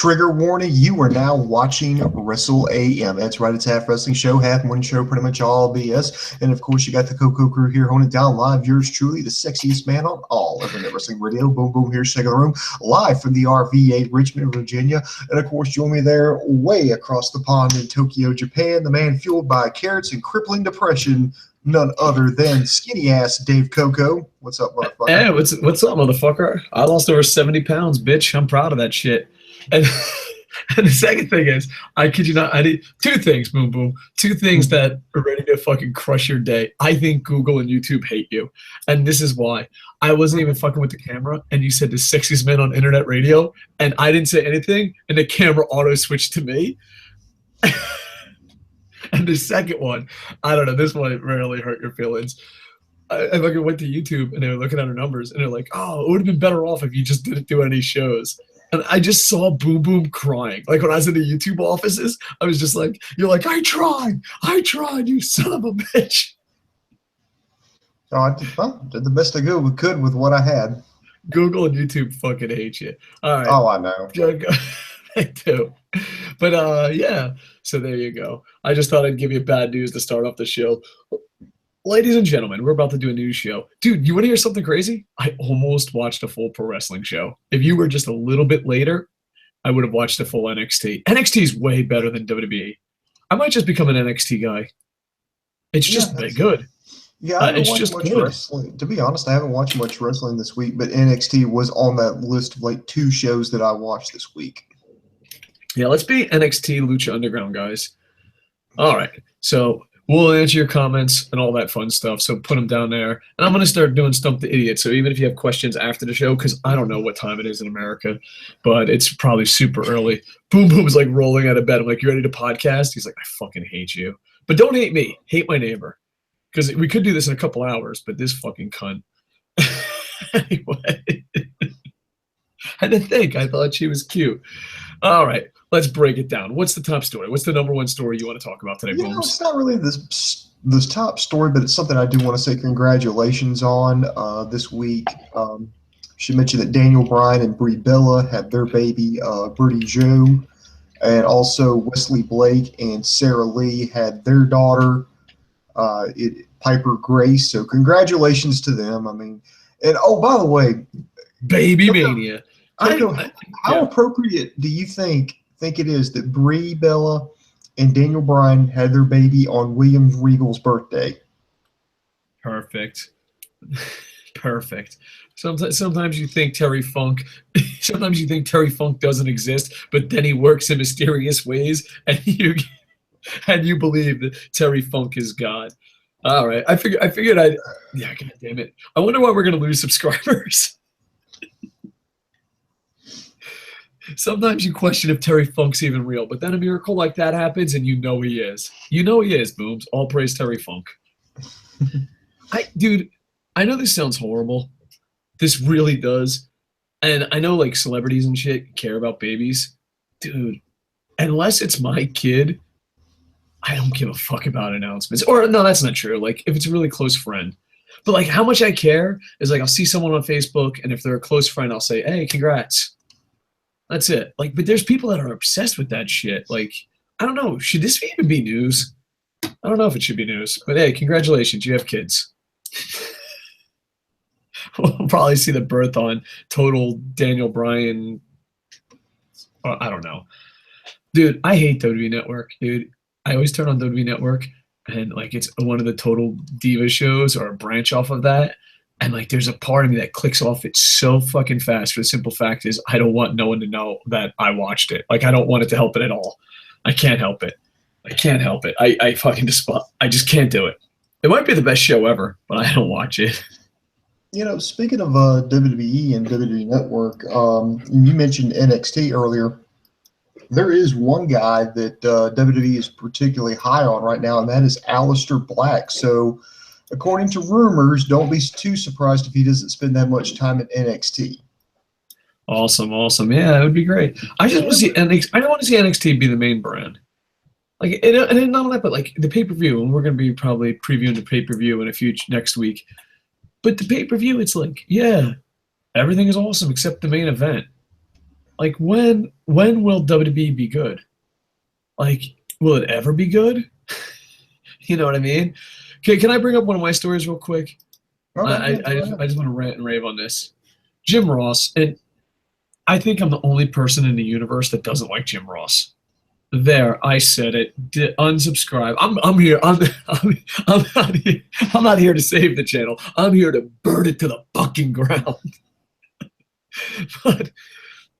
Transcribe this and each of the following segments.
Trigger warning, you are now watching Wrestle AM. That's right, it's half wrestling show, half morning show, pretty much all BS. And of course, you got the Koco crew here holding it down live. Yours truly, the sexiest man on all of Internet Wrestling Radio. Boom, boom, here, second room, live from the RVA, Richmond, Virginia. And of course, join me there way across the pond in Tokyo, Japan, the man fueled by carrots and crippling depression, none other than skinny ass Dave Koco. What's up, motherfucker? Hey, what's up, motherfucker? I lost over 70 pounds, bitch. I'm proud of that shit. And the second thing is, I kid you not, I did two things, boom, boom. Two things that are ready to fucking crush your day. I think Google and YouTube hate you. And this is why. I wasn't even fucking with the camera, and you said the sexiest man on internet radio, and I didn't say anything, and the camera auto-switched to me. And the second one, I don't know, this one rarely hurt your feelings. I fucking went to YouTube, and they were looking at our numbers, and they're like, oh, it would have been better off if you just didn't do any shows. And I just saw Boom Boom crying. Like, when I was in the YouTube offices, I was just like, you're like, I tried, you son of a bitch. Oh, I did the best I could with what I had. Google and YouTube fucking hate you. All right. Oh, I know. They do. But, yeah, so there you go. I just thought I'd give you bad news to start off the show. Ladies and gentlemen, we're about to do a news show. Dude, you want to hear something crazy? I almost watched a full pro wrestling show. If you were just a little bit later, I would have watched the full NXT. NXT is way better than WWE. I might just become an NXT guy. It's just good. Yeah, I haven't watched much wrestling. To be honest, I haven't watched much wrestling this week, but NXT was on that list of like 2 shows that I watched this week. Yeah, let's be NXT Lucha Underground guys. All right, so we'll answer your comments and all that fun stuff, so put them down there. And I'm going to start doing Stump the Idiot, so even if you have questions after the show, because I don't know what time it is in America, but it's probably super early. Boom Boom is like rolling out of bed. I'm like, you ready to podcast? He's like, I fucking hate you. But don't hate me. Hate my neighbor. Because we could do this in a couple hours, but this fucking cunt. Anyway. I didn't think. I thought she was cute. All right. Let's break it down. What's the top story? What's the number one story you want to talk about today, Booms? It's not really this top story, but it's something I do want to say congratulations on this week. Should mention that Daniel Bryan and Brie Bella had their baby, Birdie Joe, and also Wesley Blake and Sarah Lee had their daughter, Piper Grace. So congratulations to them. I mean, and oh, by the way, Baby Mania. How appropriate do you think it is that Brie Bella and Daniel Bryan had their baby on William Regal's birthday? Perfect. Sometimes you think Terry Funk doesn't exist, but then he works in mysterious ways, and you believe that Terry Funk is God. All right. I figured I'd God damn it. I wonder why we're gonna lose subscribers. Sometimes you question if Terry Funk's even real, but then a miracle like that happens, and you know he is. You know he is, Booms. All praise Terry Funk. Dude, I know this sounds horrible. This really does. And I know, like, celebrities and shit care about babies. Dude, unless it's my kid, I don't give a fuck about announcements. Or, no, that's not true. Like, if it's a really close friend. But, like, how much I care is, like, I'll see someone on Facebook, and if they're a close friend, I'll say, hey, congrats. That's it. Like, but there's people that are obsessed with that shit. Like, I don't know. Should this even be news? I don't know if it should be news. But hey, congratulations, you have kids. We'll probably see the birth on Total Daniel Bryan. I don't know. Dude, I hate WWE Network, dude. I always turn on WWE Network, and like it's one of the Total Diva shows or a branch off of that. And, like, there's a part of me that clicks off it so fucking fast for the simple fact is I don't want no one to know that I watched it. Like, I don't want it to help it at all. I can't help it. I fucking despise. I just can't do it. It might be the best show ever, but I don't watch it. You know, speaking of WWE and WWE Network, you mentioned NXT earlier. There is one guy that WWE is particularly high on right now, and that is Aleister Black. So, according to rumors, don't be too surprised if he doesn't spend that much time at NXT. Awesome. Yeah, it would be great. I just want to see NXT. I don't want to see NXT be the main brand. Like, and not only that, but like the pay-per-view, and we're going to be probably previewing the pay-per-view in a few next week. But the pay-per-view, it's like, yeah, everything is awesome except the main event. Like when will WWE be good? Like, will it ever be good? You know what I mean? Can I bring up one of my stories real quick? Okay, I just want to rant and rave on this. Jim Ross, and I think I'm the only person in the universe that doesn't like Jim Ross. There, I said it. Unsubscribe. I'm here. I'm not here to save the channel. I'm here to burn it to the fucking ground. But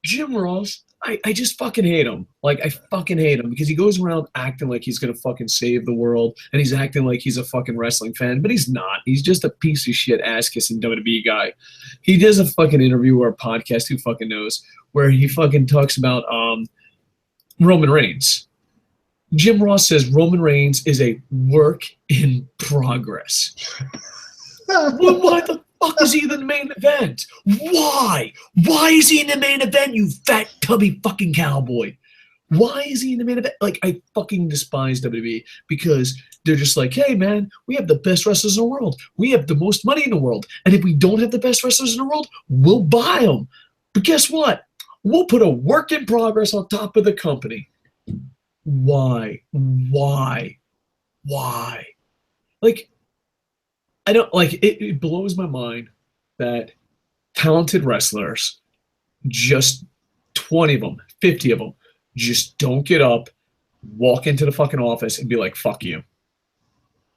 Jim Ross, I just fucking hate him. Like, I fucking hate him because he goes around acting like he's gonna fucking save the world, and he's acting like he's a fucking wrestling fan, but he's not. He's just a piece of shit ass kissing WWE guy. He does a fucking interview or a podcast, who fucking knows, where he fucking talks about Roman Reigns. Jim Ross says Roman Reigns is a work in progress. Well, why the fuck is he in the main event? Why? Why is he in the main event, you fat, tubby fucking cowboy? Why is he in the main event? Like, I fucking despise WWE because they're just like, hey, man, we have the best wrestlers in the world. We have the most money in the world. And if we don't have the best wrestlers in the world, we'll buy them. But guess what? We'll put a work in progress on top of the company. Why? Why? Why? Like, I don't like it blows my mind that talented wrestlers, just 20 of them, 50 of them, just don't get up, walk into the fucking office and be like, fuck you.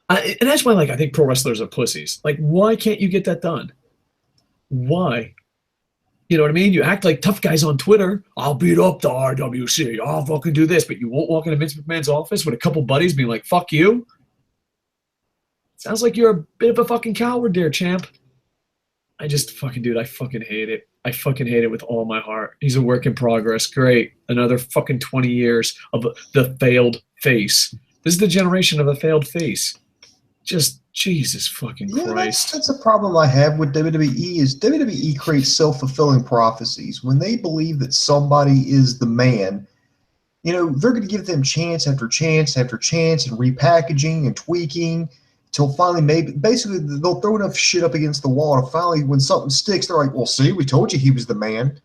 And that's why, like, I think pro wrestlers are pussies. Like, why can't you get that done? Why? You know what I mean? You act like tough guys on Twitter. I'll beat up the RWC. I'll fucking do this. But you won't walk into Vince McMahon's office with a couple buddies being like, fuck you. Sounds like you're a bit of a fucking coward there, champ. I just fucking, dude, I fucking hate it. I fucking hate it with all my heart. He's a work in progress. Great. Another fucking 20 years of the failed face. This is the generation of the failed face. Just Jesus fucking Christ. That's a problem I have with WWE is WWE creates self-fulfilling prophecies. When they believe that somebody is the man, you know, they're going to give them chance after chance after chance and repackaging and tweaking till finally maybe basically they'll throw enough shit up against the wall to finally when something sticks, they're like, well, see, we told you he was the man.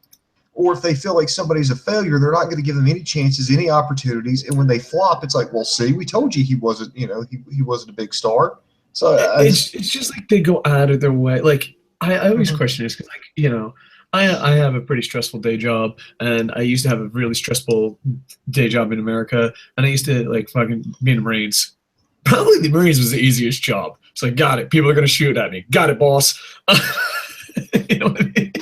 Or if they feel like somebody's a failure, they're not going to give them any chances, any opportunities. And when they flop, it's like, well, see, we told you he wasn't, you know, he wasn't a big star. So it's just like they go out of their way. Like I always question this because, like, you know, I have a pretty stressful day job, and I used to have a really stressful day job in America, and I used to like fucking be in the Marines. Probably the Marines was the easiest job. It's like, got it. People are gonna shoot at me. Got it, boss. You know what I mean?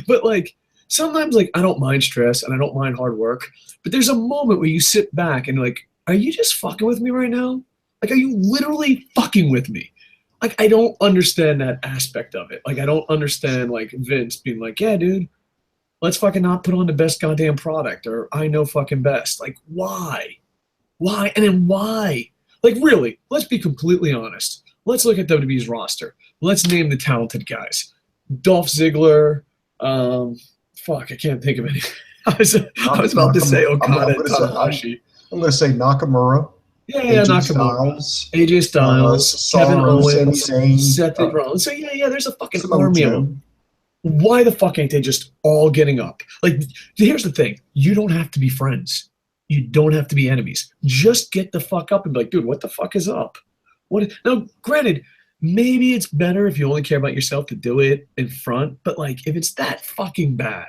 But like sometimes, like, I don't mind stress and I don't mind hard work, but there's a moment where you sit back and like, are you just fucking with me right now? Like, are you literally fucking with me? Like, I don't understand that aspect of it. Like, I don't understand, like, Vince being like, yeah, dude, let's fucking not put on the best goddamn product, or I know fucking best. Like, why? Why? And then why? Like, really, let's be completely honest. Let's look at WWE's roster. Let's name the talented guys. Dolph Ziggler, fuck, I can't think of any. I was about to say Okada and Tanahashi. I'm going to say Nakamura. Yeah, Nakamura, AJ Styles, Kevin Owens, Seth Rollins. So yeah, there's a fucking army of them. Why the fuck ain't they just all getting up? Like, here's the thing: you don't have to be friends. You don't have to be enemies. Just get the fuck up and be like, dude, what the fuck is up? What? Now, granted, maybe it's better if you only care about yourself to do it in front. But like, if it's that fucking bad,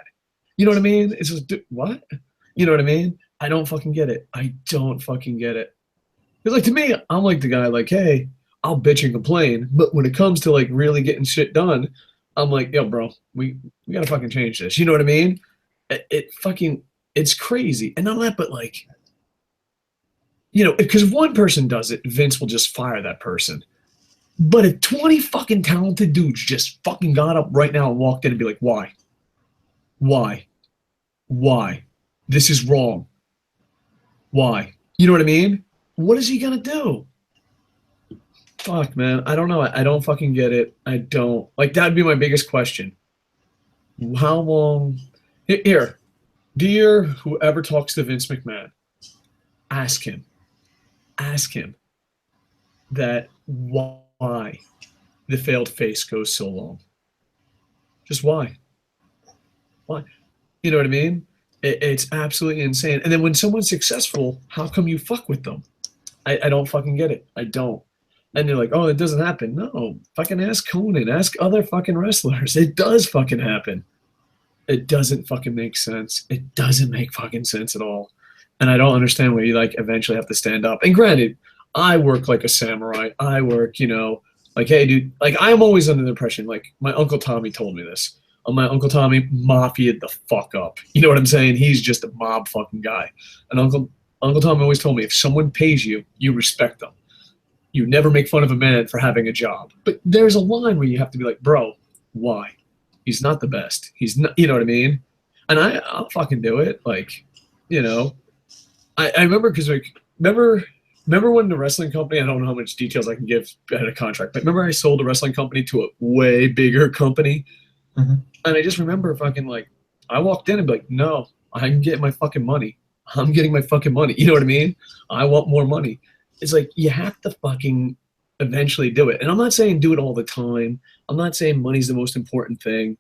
you know what I mean? It's just what? You know what I mean? I don't fucking get it. I don't fucking get it. Because, like, to me, I'm like the guy, like, hey, I'll bitch and complain, but when it comes to, like, really getting shit done, I'm like, yo, bro, we gotta fucking change this. You know what I mean? It's crazy. And not that, but, like, you know, because if one person does it, Vince will just fire that person. But if 20 fucking talented dudes just fucking got up right now and walked in and be like, why? Why? Why? This is wrong. Why? You know what I mean? What is he gonna do? Fuck, man. I don't know. I don't fucking get it. I don't. Like, that'd be my biggest question. How long? Here, dear whoever talks to Vince McMahon, ask him that why the failed face goes so long. Just why? Why? You know what I mean? It's absolutely insane. And then when someone's successful, how come you fuck with them? I don't fucking get it. I don't. And they're like, oh, it doesn't happen. No, fucking ask Conan, ask other fucking wrestlers. It does fucking happen. It doesn't fucking make sense. It doesn't make fucking sense at all. And I don't understand why you like eventually have to stand up. And granted, I work like a samurai. I work, like, hey, dude, like I'm always under the impression, like my Uncle Tommy told me this. My Uncle Tommy mafia'd the fuck up. You know what I'm saying? He's just a mob fucking guy. And Uncle Tommy always told me, if someone pays you, you respect them. You never make fun of a man for having a job. But there's a line where you have to be like, bro, why? He's not the best. He's not, you know what I mean? And I'll fucking do it. Like, I remember because remember when the wrestling company, I don't know how much details I can give at a contract, but remember I sold a wrestling company to a way bigger company? Mm-hmm. And I just remember fucking like, I walked in and be like, no, I can get my fucking money. I'm getting my fucking money. You know what I mean? I want more money. It's like, you have to fucking eventually do it. And I'm not saying do it all the time. I'm not saying money's the most important thing,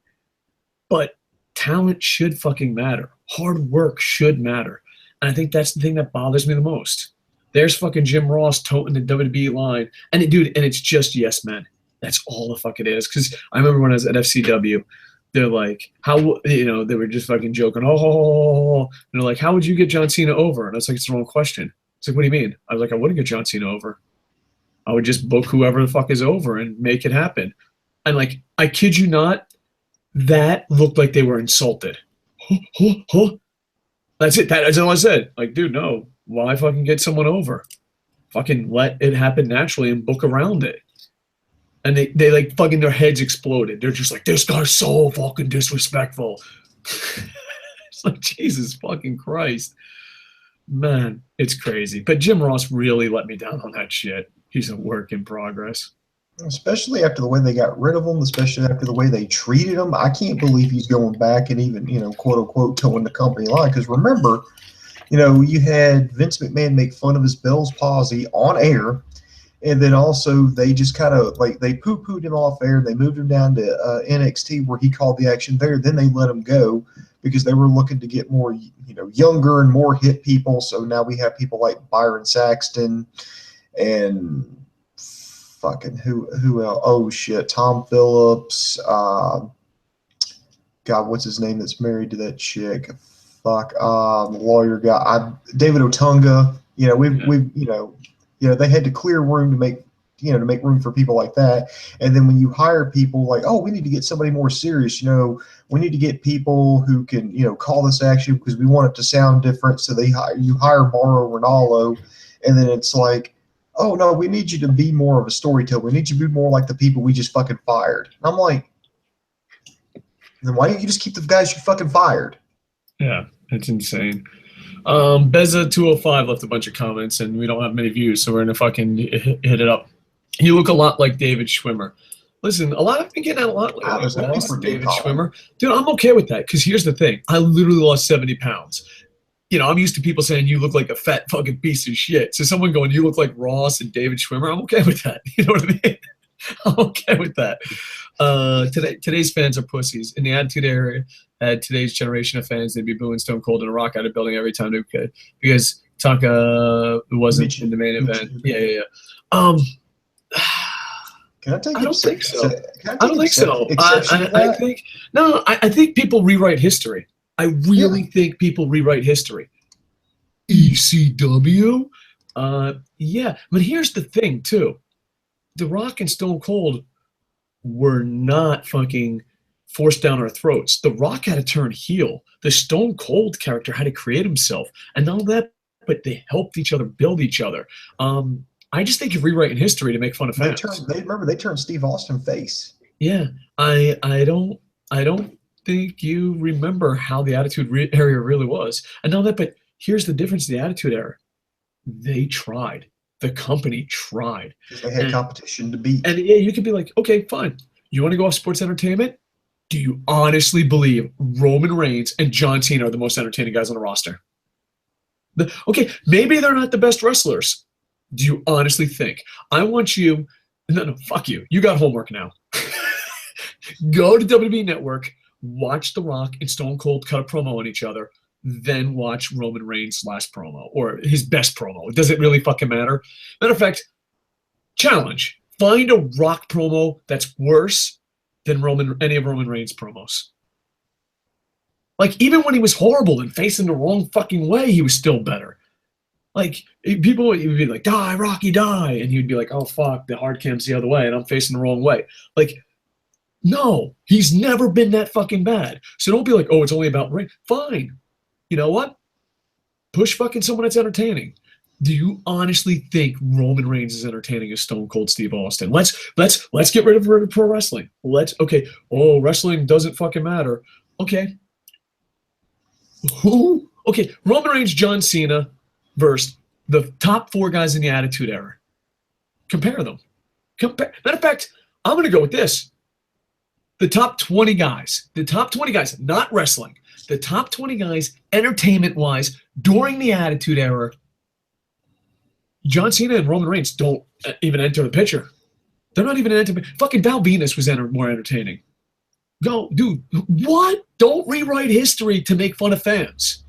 but talent should fucking matter. Hard work should matter. And I think that's the thing that bothers me the most. There's fucking Jim Ross toting the WWE line. And it's just yes men. That's all the fuck it is. Because I remember when I was at FCW, they're like, they were just fucking joking. Oh, and they're like, how would you get John Cena over? And I was like, it's the wrong question. It's like, what do you mean? I was like, I wouldn't get John Cena over. I would just book whoever the fuck is over and make it happen. And like, I kid you not, that looked like they were insulted. That's it. That's all I said. Like, dude, no. Why fucking get someone over? Fucking let it happen naturally and book around it. And they like fucking their heads exploded. They're just like, this guy's so fucking disrespectful. It's like, Jesus fucking Christ. Man, it's crazy. But Jim Ross really let me down on that shit. He's a work in progress. Especially after the way they got rid of him, especially after the way they treated him. I can't believe he's going back and even, quote unquote, towing the company line. Because remember, you had Vince McMahon make fun of his Bell's palsy on air. And then also they just kind of like they poo-pooed him off air. They moved him down to NXT where he called the action there. Then they let him go because they were looking to get more, younger and more hit people. So now we have people like Byron Saxton and fucking who else? Oh shit, Tom Phillips. God, what's his name? That's married to that chick. Fuck, lawyer guy. David Otunga. They had to clear room to make room for people like that. And then when you hire people like, oh, we need to get somebody more serious, we need to get people who can, call this action because we want it to sound different. So you hire Mauro Ranallo, and then it's like, oh no, we need you to be more of a storyteller. We need you to be more like the people we just fucking fired. And I'm like, then why don't you just keep the guys you fucking fired? Yeah, it's insane. Beza205 left a bunch of comments, and we don't have many views, so we're gonna fucking hit it up. You look a lot like David Schwimmer. Listen, I've been getting out a lot like David Schwimmer. Dude, I'm okay with that, because here's the thing. I literally lost 70 pounds. I'm used to people saying you look like a fat fucking piece of shit. So someone going, you look like Ross and David Schwimmer, I'm okay with that. You know what I mean? I'm okay with that. Today's fans are pussies. In the Attitude Era, today's generation of fans, they'd be booing Stone Cold in a rock out of building every time they could, because Taka wasn't in the main event. Yeah. Can I take I don't think so. I don't think so. I think people rewrite history. I really think people rewrite history. ECW? Yeah. But here's the thing, too. The Rock and Stone Cold were not fucking forced down our throats. The Rock had to turn heel. The Stone Cold character had to create himself. And not that, but they helped each other build each other. I just think you're rewriting history to make fun of fans. They turned Steve Austin face. Yeah. I don't think you remember how the Attitude Era really was. And not that, but here's the difference in the Attitude Era. They tried. The company tried. They had competition to beat. And yeah, you could be like, okay, fine. You want to go off sports entertainment? Do you honestly believe Roman Reigns and John Cena are the most entertaining guys on the roster? Okay, maybe they're not the best wrestlers. Do you honestly think? I want you – no, fuck you. You got homework now. Go to WWE Network. watch The Rock and Stone Cold cut a promo on each other, then watch Roman Reigns' last promo or his best promo. Does it really fucking matter? Matter of fact, challenge. Find a Rock promo that's worse than any of Roman Reigns' promos. Like, even when he was horrible and facing the wrong fucking way, he was still better. Like, people would be like, die, Rocky, die. And he'd be like, oh, fuck, the hard cam's the other way, and I'm facing the wrong way. Like, no, he's never been that fucking bad. So don't be like, oh, it's only about Reigns. Fine. You know what? Push fucking someone that's entertaining. Do you honestly think Roman Reigns is entertaining as Stone Cold Steve Austin? Let's get rid of pro wrestling. Okay. Oh, wrestling doesn't fucking matter. Okay. Who? Okay, Roman Reigns, John Cena versus the top 4 guys in the Attitude Era. Compare them. Matter of fact, I'm going to go with this. The top 20 guys. The top 20 guys, not wrestling. The top 20 guys, entertainment-wise, during the Attitude Era, John Cena and Roman Reigns don't even enter the picture. They're not even fucking Val Venus was more entertaining. Go, dude, what? Don't rewrite history to make fun of fans.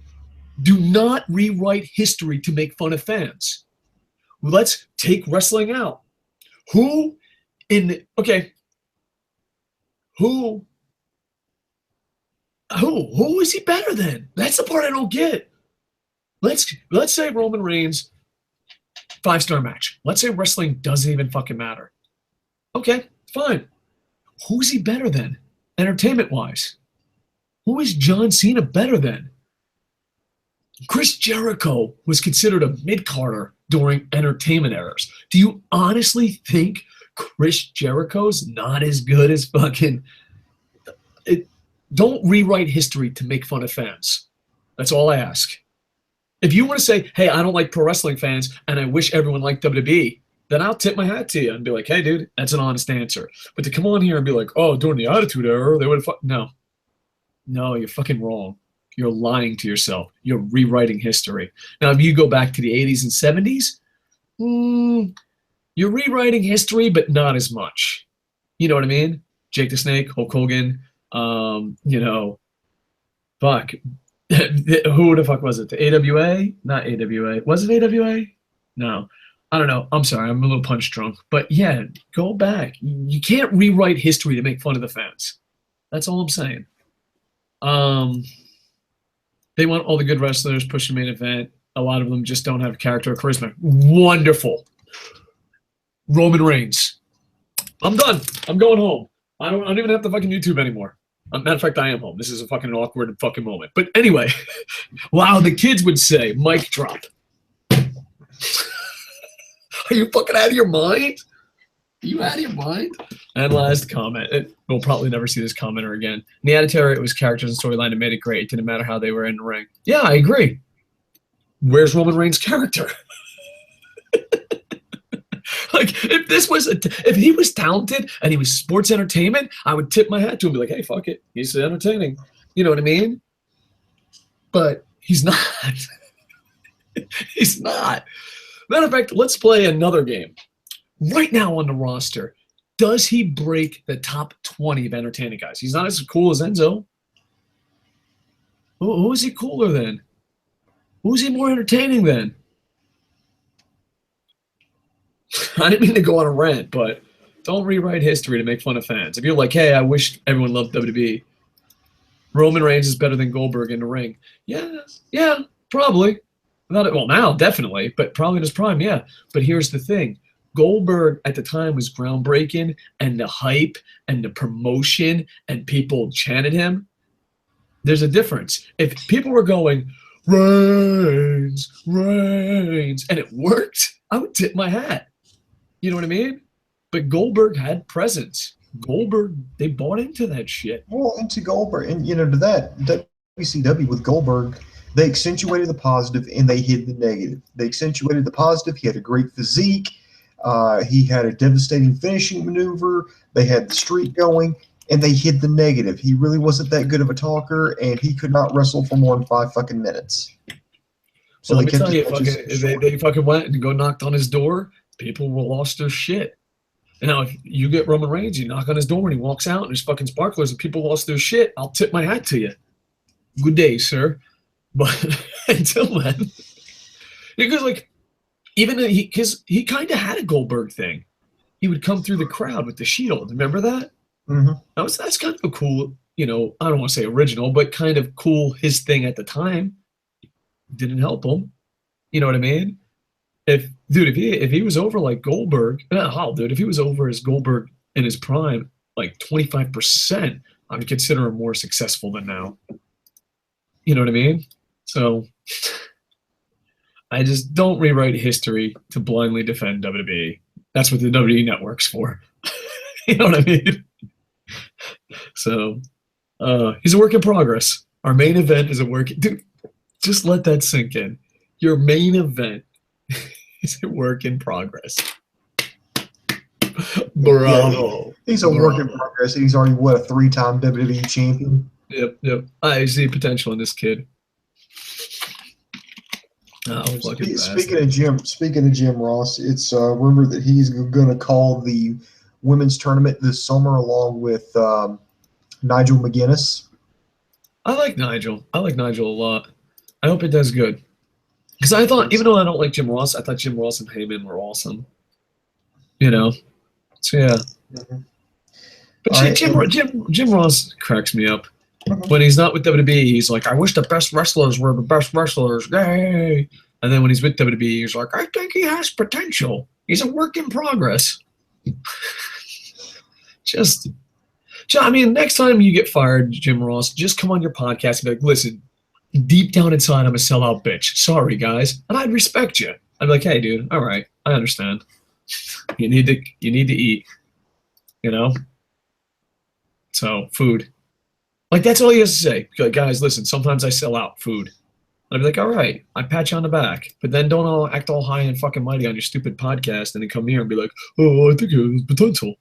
Do not rewrite history to make fun of fans. Let's take wrestling out. Who is he better than? That's the part I don't get. Let's say Roman Reigns, 5-star match. Let's say wrestling doesn't even fucking matter. Okay, fine. Who's he better than? Entertainment-wise, who is John Cena better than? Chris Jericho was considered a mid-carder during entertainment eras. Do you honestly think Chris Jericho's not as good as fucking... Don't rewrite history to make fun of fans. That's all I ask. If you want to say, hey, I don't like pro wrestling fans and I wish everyone liked WWE, then I'll tip my hat to you and be like, hey, dude, that's an honest answer. But to come on here and be like, oh, during the Attitude Era, they would have No, you're fucking wrong. You're lying to yourself. You're rewriting history. Now, if you go back to the 80s and 70s, you're rewriting history, but not as much. You know what I mean? Jake the Snake, Hulk Hogan, fuck. Who the fuck was it? The AWA? Not AWA. Was it AWA? No. I don't know. I'm sorry. I'm a little punch drunk. But yeah, go back. You can't rewrite history to make fun of the fans. That's all I'm saying. They want all the good wrestlers push the main event. A lot of them just don't have character or charisma. Wonderful. Roman Reigns. I'm done. I'm going home. I don't even have to fucking YouTube anymore. Matter of fact, I am home. This is a fucking awkward fucking moment. But anyway, wow, the kids would say, mic drop. Are you fucking out of your mind? Are you out of your mind? And last comment. We'll probably never see this commenter again. In the Attitude Era, it was characters and storyline that made it great. It didn't matter how they were in the ring. Yeah, I agree. Where's Roman Reigns' character? Like, if he was talented and he was sports entertainment, I would tip my hat to him and be like, hey, fuck it. He's entertaining. You know what I mean? But he's not. He's not. Matter of fact, let's play another game. Right now on the roster, does he break the top 20 of entertaining guys? He's not as cool as Enzo. Who is he cooler than? Who's he more entertaining than? I didn't mean to go on a rant, but don't rewrite history to make fun of fans. If you're like, hey, I wish everyone loved WWE, Roman Reigns is better than Goldberg in the ring. Yeah, probably. Well, now, definitely, but probably in his prime, yeah. But here's the thing. Goldberg at the time was groundbreaking, and the hype and the promotion and people chanted him. There's a difference. If people were going, Reigns, and it worked, I would tip my hat. You know what I mean? But Goldberg had presence. Goldberg, they bought into that shit. Well, into Goldberg, and to that, WCW with Goldberg, they accentuated the positive and they hid the negative. They accentuated the positive. He had a great physique. He had a devastating finishing maneuver. They had the streak going, and they hid the negative. He really wasn't that good of a talker, and he could not wrestle for more than 5 fucking minutes. So let me tell you, they fucking went and go knocked on his door. People lost their shit. And now if you get Roman Reigns, you knock on his door and he walks out and there's fucking sparklers and people lost their shit, I'll tip my hat to you. Good day, sir. But until then, because like even because he kind of had a Goldberg thing. He would come through the crowd with the shield. Remember that? Mm-hmm. That's kind of a cool, I don't want to say original, but kind of cool his thing at the time. Didn't help him. You know what I mean? If he was over like Goldberg, if he was over as Goldberg in his prime, like 25%, I would consider him more successful than now. You know what I mean? So I just don't rewrite history to blindly defend WWE. That's what the WWE Network's for. You know what I mean? So he's a work in progress. Our main event is a work. Dude, just let that sink in. Your main event is a work in progress. Bravo. Yeah, he's a work in progress. He's already, a 3-time WWE champion? Yep. I see potential in this kid. Speaking of Jim Ross, it's rumored that he's going to call the women's tournament this summer along with Nigel McGuinness. I like Nigel a lot. I hope it does good. Because I thought, even though I don't like Jim Ross, I thought Jim Ross and Heyman were awesome. So yeah. Mm-hmm. But Jim Ross cracks me up. Mm-hmm. When he's not with WWE, he's like, I wish the best wrestlers were the best wrestlers. Yay! And then when he's with WWE, he's like, I think he has potential. He's a work in progress. Next time you get fired, Jim Ross, just come on your podcast and be like, listen, deep down inside, I'm a sellout bitch. Sorry, guys. And I'd respect you. I'd be like, hey, dude, all right, I understand. You need to eat, So, food. Like, that's all he has to say. Like, guys, listen, sometimes I sell out food. And I'd be like, all right, I pat you on the back. But then don't all act all high and fucking mighty on your stupid podcast and then come here and be like, oh, I think it has potential.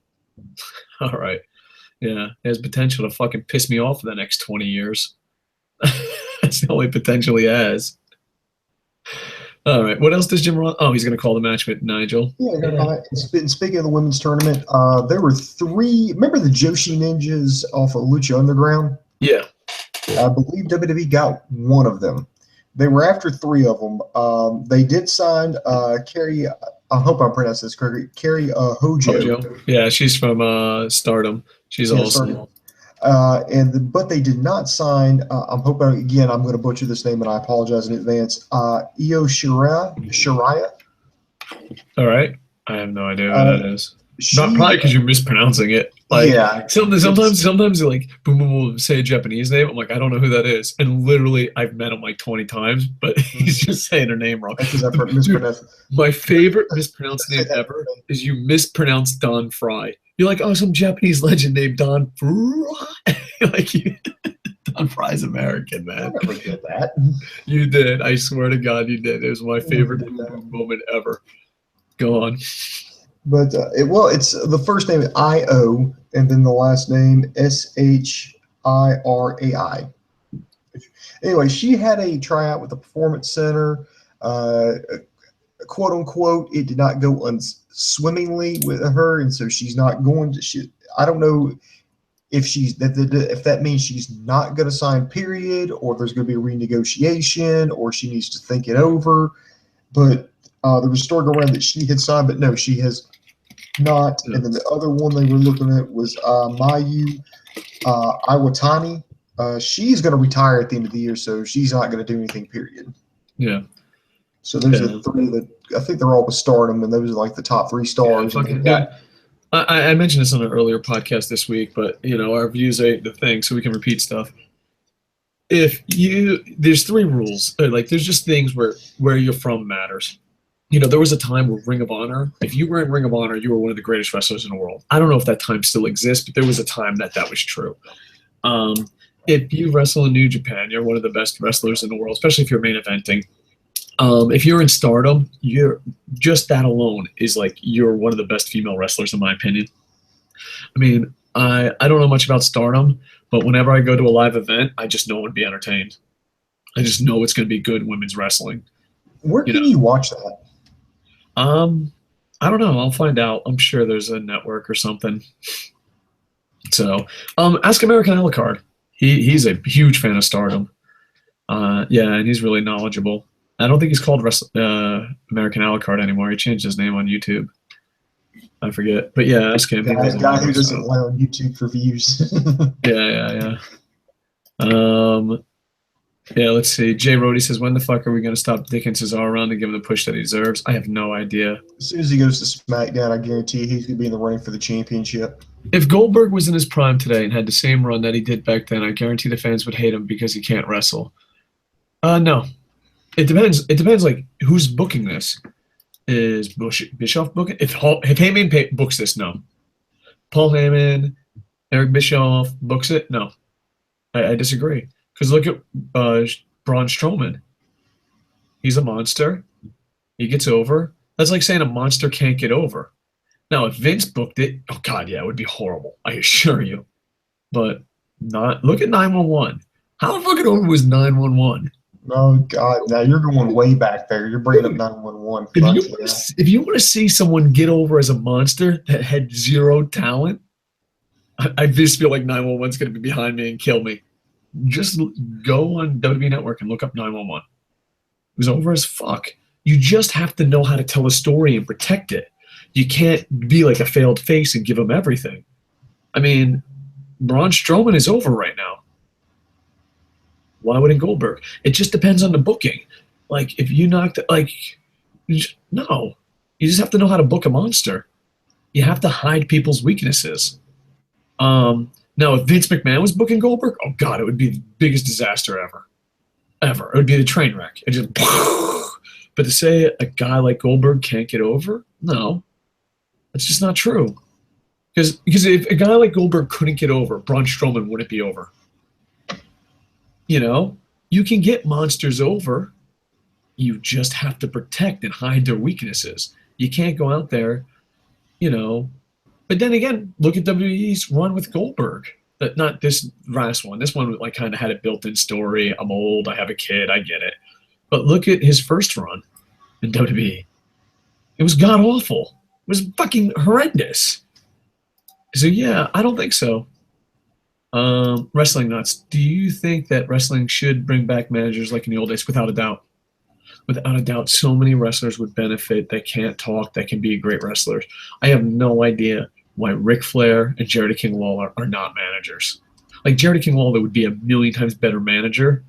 All right. Yeah, it has potential to fucking piss me off for the next 20 years. That's the only potential he has. All right. What else does Jim Ross? Oh, he's going to call the match with Nigel. Yeah. Speaking of the women's tournament, there were 3. Remember the Joshi Ninjas off of Lucha Underground? Yeah. I believe WWE got one of them. They were after 3 of them. They did sign Carrie. I hope I'm pronouncing this correctly. Carrie Hojo. Yeah, she's from Stardom. She's awesome. But they did not sign. I'm hoping again. I'm going to butcher this name, and I apologize in advance. Io Shirai. All right, I have no idea who that is. Not probably because you're mispronouncing it. Like, yeah. Sometimes you like Boom will say a Japanese name. I'm like, I don't know who that is, and literally I've met him like 20 times, but he's just saying her name wrong. Dude, my favorite mispronounced name ever is you mispronounced Don Fry. You're like, oh, some Japanese legend named Don Fry. Like, Don Fry's American, man. I never did that. You did. I swear to God, you did. It was my favorite moment ever. Go on. But it's the first name I-O and then the last name Shirai. Anyway, she had a tryout with the Performance Center. Quote unquote, it did not go swimmingly with her, and so she's not going to. I don't know if if that means she's not going to sign, period, or there's going to be a renegotiation, or she needs to think it over. But there was a story around that she had signed, but no, she has not. And then the other one they were looking at was Mayu Iwatani. She's going to retire at the end of the year, so she's not going to do anything, period. Yeah. So there's the 3 that I think they're all with Stardom, and those are like the top 3 stars. I mentioned this on an earlier podcast this week, but our views ain't the thing, so we can repeat stuff. There's 3 rules. Like, there's just things where you're from matters. There was a time where Ring of Honor, if you were in Ring of Honor, you were one of the greatest wrestlers in the world. I don't know if that time still exists, but there was a time that was true. If you wrestle in New Japan, you're one of the best wrestlers in the world, especially if you're main eventing. If you're in Stardom, you're just that alone is like you're one of the best female wrestlers in my opinion. I mean, I don't know much about Stardom, but whenever I go to a live event, I just know I'm going to be entertained. I just know it's going to be good women's wrestling. Where can you watch that? I don't know. I'll find out. I'm sure there's a network or something. So, ask American Alucard. He's a huge fan of Stardom. Yeah, and he's really knowledgeable. I don't think he's called American Alucard anymore. He changed his name on YouTube. I forget, but yeah, ask him. He knows a Guy lot who of doesn't stuff. rely on YouTube for views. Yeah. Yeah, let's see. Jay Rhodey says, when the fuck are we going to stop dicking Cesaro around and give him the push that he deserves? I have no idea. As soon as he goes to SmackDown, I guarantee he's going to be in the running for the championship. If Goldberg was in his prime today and had the same run that he did back then, I guarantee the fans would hate him because he can't wrestle. No. It depends. It depends, like, who's booking this. Is Bischoff booking? If Heyman books this, no. Paul Heyman, Eric Bischoff books it, no. I disagree. Because look at Braun Strowman. He's a monster. He gets over. That's like saying a monster can't get over. Now, if Vince booked it, oh, God, yeah, it would be horrible. I assure you. But not. Look at 911. How fucking over was 911? Oh, God. Now you're going way back there. You're bringing up 911. If you want to see someone get over as a monster that had zero talent, I just feel like 911's going to be behind me and kill me. Just go on WWE Network and look up 911. It was over as fuck. You just have to know how to tell a story and protect it. You can't be like a failed face and give him everything. I mean, Braun Strowman is over right now. Why wouldn't Goldberg? It just depends on the booking. Like, if you knocked, like, no. You just have to know how to book a monster. You have to hide people's weaknesses. Now, if Vince McMahon was booking Goldberg, oh, God, it would be the biggest disaster ever. Ever. It would be the train wreck. It just, but to say a guy like Goldberg can't get over, no. That's just not true. Because if a guy like Goldberg couldn't get over, Braun Strowman wouldn't be over. You know, you can get monsters over. You just have to protect and hide their weaknesses. You can't go out there, you know. But then again, look at WWE's run with Goldberg. Not this last one. This one like kind of had a built-in story. I'm old. I have a kid. I get it. But look at his first run in WWE. It was god-awful. It was fucking horrendous. So, yeah, I don't think so. Wrestling Nuts. Do you think that wrestling should bring back managers like in the old days? Without a doubt. Without a doubt, so many wrestlers would benefit that can't talk, that can be great wrestlers. I have no idea why Ric Flair and Jerry King Lawler are not managers. Like, Jerry King Lawler would be a million times better manager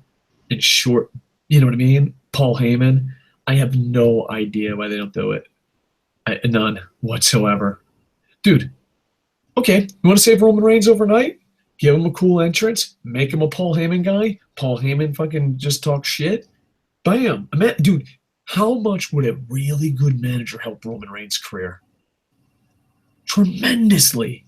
in short, you know what I mean? Paul Heyman. I have no idea why they don't do it. None whatsoever. Dude, okay, you want to save Roman Reigns overnight? Give him a cool entrance. Make him a Paul Heyman guy. Paul Heyman fucking just talk shit. Bam. Dude, how much would a really good manager help Roman Reigns' career? Tremendously.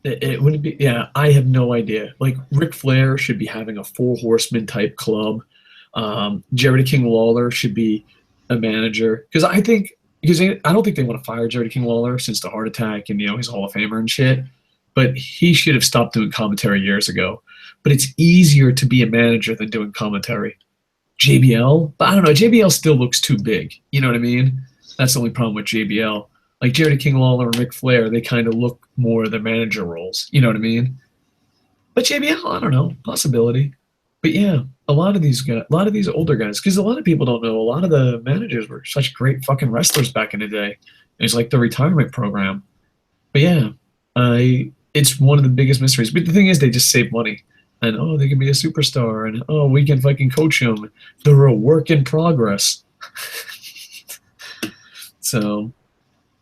It wouldn't be, yeah, I have no idea. Like, Ric Flair should be having a Four Horsemen type club. Jerry King Lawler should be a manager. Because I don't think they want to fire Jerry King Lawler since the heart attack and, you know, he's a Hall of Famer and shit. But he should have stopped doing commentary years ago. But it's easier to be a manager than doing commentary. JBL? But I don't know. JBL still looks too big. You know what I mean? That's the only problem with JBL. Like Jerry King Lawler and Ric Flair, they kind of look more the manager roles. You know what I mean? But JBL, I don't know. Possibility. But yeah, a lot of these older guys, because a lot of people don't know, a lot of the managers were such great fucking wrestlers back in the day. It's like the retirement program. But yeah, it's one of the biggest mysteries. But the thing is, they just save money. And, oh, they can be a superstar. And, oh, we can fucking coach them. They're a work in progress. So,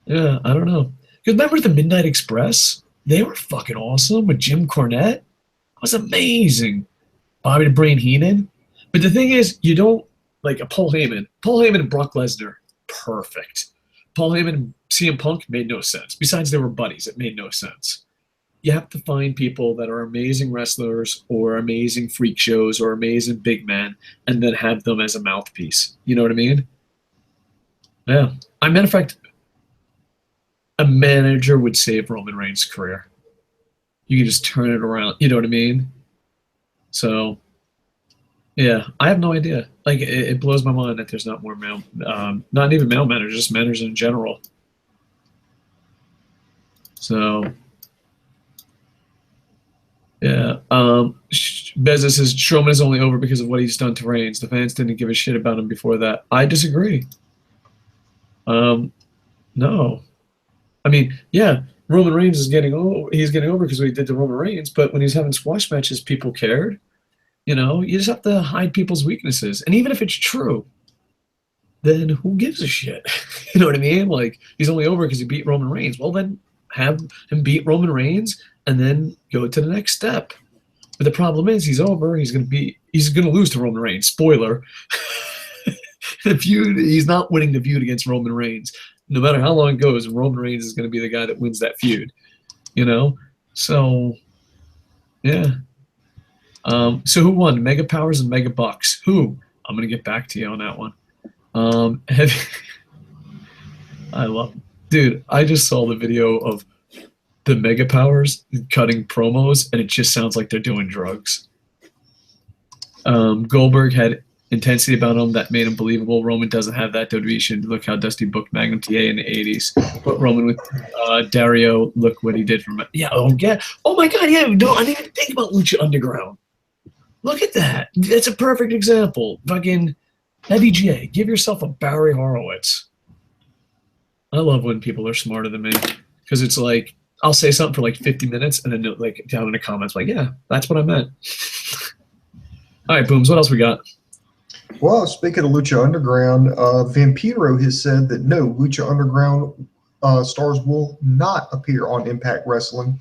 yeah, I don't know. Because remember the Midnight Express? They were fucking awesome with Jim Cornette. It was amazing. Bobby the Brain Heenan. But the thing is, you don't, like a Paul Heyman. Paul Heyman and Brock Lesnar, perfect. Paul Heyman and CM Punk made no sense. Besides, they were buddies. It made no sense. You have to find people that are amazing wrestlers or amazing freak shows or amazing big men and then have them as a mouthpiece. You know what I mean? Yeah. As a matter of fact, a manager would save Roman Reigns' career. You can just turn it around. You know what I mean? So, yeah, I have no idea. Like, it blows my mind that there's not more male, not even male managers, just managers in general. So, yeah. Bezos says Strowman is only over because of what he's done to Reigns. The fans didn't give a shit about him before that. I disagree. No. I mean, yeah, Roman Reigns is getting over. He's getting over because what he did to Roman Reigns. But when he's having squash matches, people cared. You know, you just have to hide people's weaknesses. And even if it's true, then who gives a shit? You know what I mean? Like, he's only over because he beat Roman Reigns. Well, then have him beat Roman Reigns and then go to the next step. But the problem is he's over. He's gonna lose to Roman Reigns. Spoiler. The feud, he's not winning the feud against Roman Reigns. No matter how long it goes, Roman Reigns is gonna be the guy that wins that feud. You know? So yeah. So who won? Mega Powers and Mega Bucks. Who? I'm gonna get back to you on that one. I love it. Dude, I just saw the video of the Mega Powers cutting promos, and it just sounds like they're doing drugs. Goldberg had intensity about him that made him believable. Roman doesn't have that. WWE should look how Dusty booked Magnum TA in the 80s. But Roman with Dario, look what he did for him. Yeah, oh my God, yeah, no, I didn't even think about Lucha Underground. Look at that. That's a perfect example. Fucking Eddie J, give yourself a Barry Horowitz. I love when people are smarter than me because it's like I'll say something for like 50 minutes and then like down in the comments like, yeah, that's what I meant. All right, Booms, what else we got? Well, speaking of Lucha Underground, Vampiro has said that no, Lucha Underground stars will not appear on Impact Wrestling.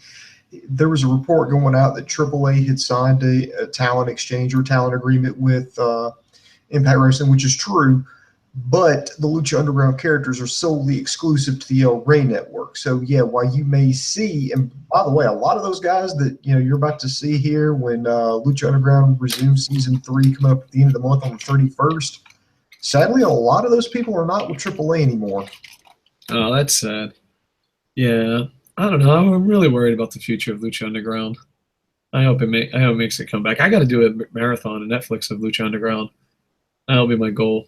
There was a report going out that AAA had signed a talent exchange or talent agreement with Impact Wrestling, which is true, but the Lucha Underground characters are solely exclusive to the El Rey network. So yeah, while you may see, and by the way, a lot of those guys that you're about to see here when Lucha Underground resumes season 3 coming up at the end of the month on the 31st, sadly, a lot of those people are not with AAA anymore. Oh, that's sad. Yeah, I don't know. I'm really worried about the future of Lucha Underground. I hope it makes it come back. I got to do a marathon on Netflix of Lucha Underground. That'll be my goal.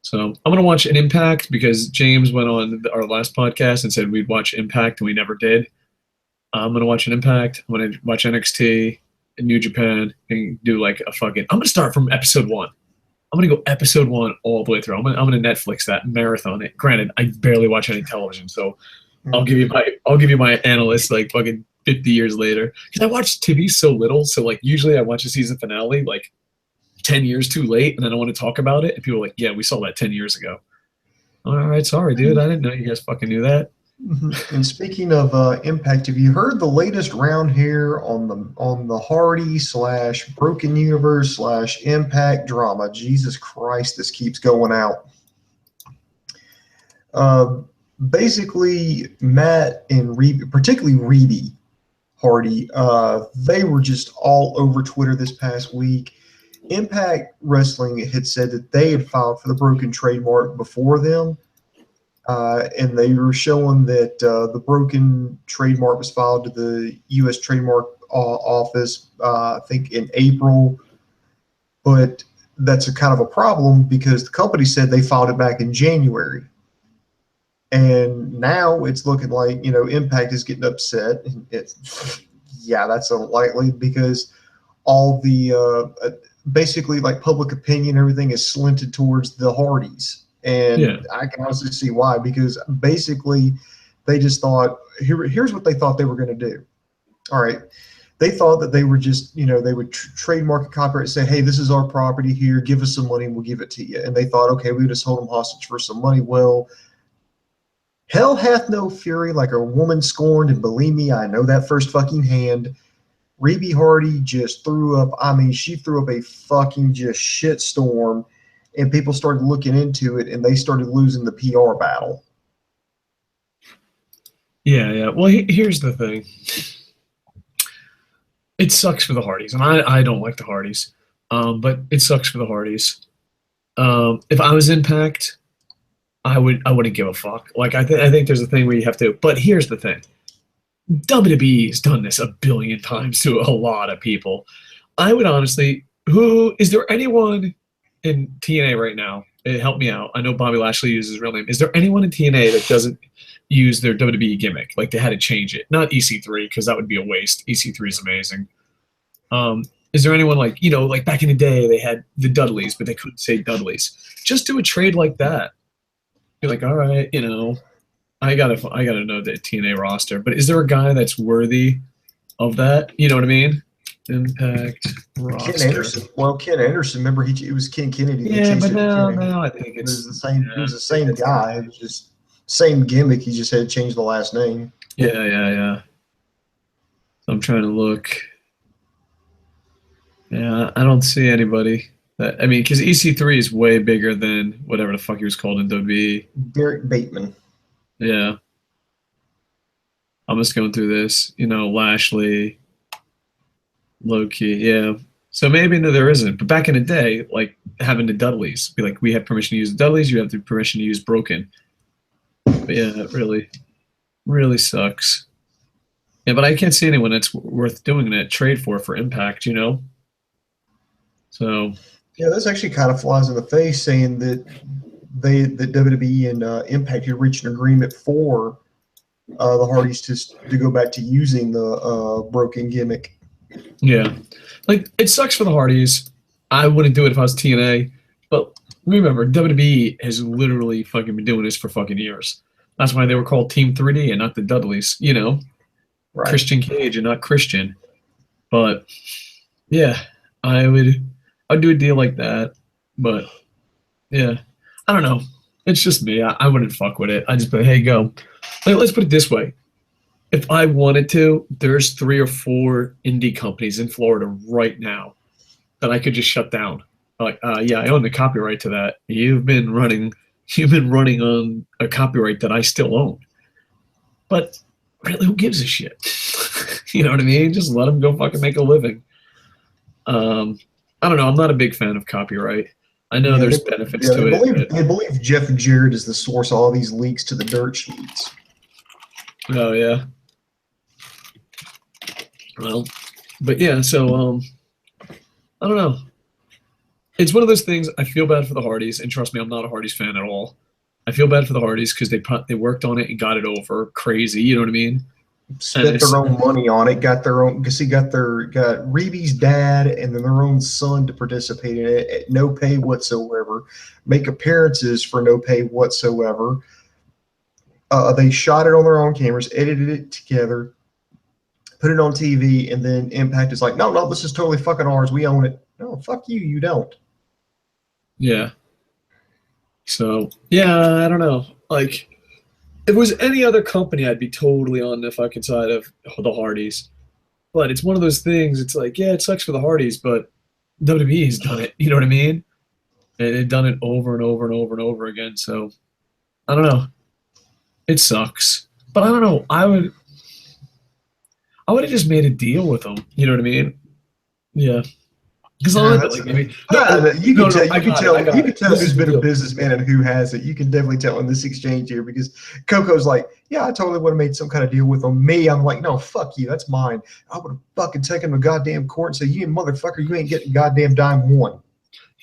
So I'm going to watch an Impact because James went on our last podcast and said we'd watch Impact and we never did. I'm going to watch an Impact. I'm going to watch NXT and New Japan and do like a fucking – I'm going to start from episode 1. I'm going to go episode 1 all the way through. I'm going to Netflix that, marathon it. Granted, I barely watch any television, so I'll give you my analyst like fucking 50 years later. Because I watch TV so little, so like usually I watch a season finale like 10 years too late, and I don't want to talk about it. And people are like, yeah, we saw that 10 years ago. All right, sorry, dude. I didn't know you guys fucking knew that. And speaking of Impact, have you heard the latest round here on the Hardy / Broken Universe / Impact drama? Jesus Christ, this keeps going out. Basically, Matt and Reby, particularly Reby Hardy, they were just all over Twitter this past week. Impact Wrestling had said that they had filed for the broken trademark before them, and they were showing that the broken trademark was filed to the U.S. Trademark Office, I think in April, but that's a kind of a problem because the company said they filed it back in January. And now it's looking like, Impact is getting upset. Yeah, that's unlikely because all the basically like public opinion, everything is slanted towards the Hardys. And I can honestly see why, because basically they just thought, here's what they thought they were going to do. All right. They thought that they were just, they would trademark a copyright and say, hey, this is our property here. Give us some money and we'll give it to you. And they thought, okay, we just hold them hostage for some money. Well, hell hath no fury like a woman scorned, and believe me, I know that first fucking hand. Reby Hardy just threw up. I mean, she threw up a fucking just shitstorm, and people started looking into it, and they started losing the PR battle. Yeah. Well, here's the thing. It sucks for the Hardys, and I don't like the Hardys, but it sucks for the Hardys. If I was Impact, I wouldn't give a fuck. Like I think there's a thing where you have to. But here's the thing. WWE has done this a billion times to a lot of people. I would honestly, is there anyone in TNA right now, help me out. I know Bobby Lashley uses his real name. Is there anyone in TNA that doesn't use their WWE gimmick? Like they had to change it. Not EC3 because that would be a waste. EC3 is amazing. Is there anyone like, like back in the day they had the Dudleys, but they couldn't say Dudleys. Just do a trade like that. You're like, all right, I gotta know the TNA roster. But is there a guy that's worthy of that? You know what I mean? Impact roster. Ken Anderson. Well, Ken Anderson. Remember, it was Ken Kennedy. Yeah, but now I think it was it's the same. Yeah, he was the same guy. It was just same gimmick. He just had to change the last name. Yeah. I'm trying to look. Yeah, I don't see anybody. Because EC3 is way bigger than whatever the fuck he was called in WWE. Derek Bateman. Yeah. I'm just going through this. Lashley, low-key, yeah. So maybe no, there isn't. But back in the day, like having the Dudleys, be like, we have permission to use the Dudleys, you have the permission to use Broken. But yeah, it really, really sucks. Yeah, but I can't see anyone that's worth doing that trade for Impact, So yeah, this actually kind of flies in the face, saying that WWE and Impact had reached an agreement for the Hardys to go back to using the Broken gimmick. Yeah, like it sucks for the Hardys. I wouldn't do it if I was TNA, but remember, WWE has literally fucking been doing this for fucking years. That's why they were called Team 3D and not the Dudleys. Right. Christian Cage and not Christian. But yeah, I'd do a deal like that. But yeah, I don't know. It's just me. I wouldn't fuck with it. I just be like, hey, go. Like, let's put it this way. If I wanted to, there's 3 or 4 indie companies in Florida right now that I could just shut down. Like, yeah, I own the copyright to that. You've been running on a copyright that I still own. But really, who gives a shit? You know what I mean? Just let them go fucking make a living. I don't know. I'm not a big fan of copyright. I know there's benefits to it. They believe Jeff Jarrett is the source of all these leaks to the dirt sheets. Oh, yeah. Well, but yeah, so I don't know. It's one of those things. I feel bad for the Hardys, and trust me, I'm not a Hardys fan at all. I feel bad for the Hardys because they worked on it and got it over crazy. You know what I mean? Spent their own money on it. Got their own. Because got Reeby's dad and then their own son to participate in it at no pay whatsoever. Make appearances for no pay whatsoever. They shot it on their own cameras, edited it together, put it on TV, and then Impact is like, no, this is totally fucking ours. We own it. No, fuck you. You don't. Yeah. So, yeah, I don't know. Like, if it was any other company, I'd be totally on the fucking side of the Hardys. But it's one of those things. It's like, yeah, it sucks for the Hardys, but WWE has done it. You know what I mean? And they've done it over and over and over and over again. So, I don't know. It sucks. But I don't know. I would have just made a deal with them. You know what I mean? Yeah. Because you can tell who's been a businessman and who hasn't. You can definitely tell in this exchange here because Koco's like, yeah, I totally would have made some kind of deal with them. Me, I'm like, no, fuck you, that's mine. I would have fucking taken him to goddamn court and said, you motherfucker, you ain't getting goddamn dime one.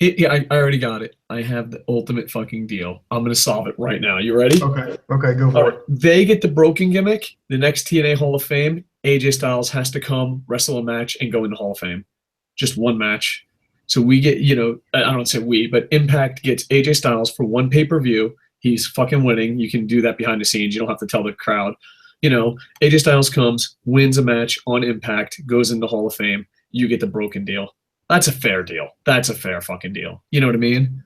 Yeah, I already got it. I have the ultimate fucking deal. I'm gonna solve it right now. You ready? Okay, go for it. They get the Broken gimmick. The next TNA Hall of Fame, AJ Styles has to come, wrestle a match, and go into Hall of Fame. Just one match. So we get, I don't say we, but Impact gets AJ Styles for one pay-per-view. He's fucking winning. You can do that behind the scenes. You don't have to tell the crowd. AJ Styles comes, wins a match on Impact, goes into Hall of Fame. You get the Broken deal. That's a fair deal. That's a fair fucking deal. You know what I mean?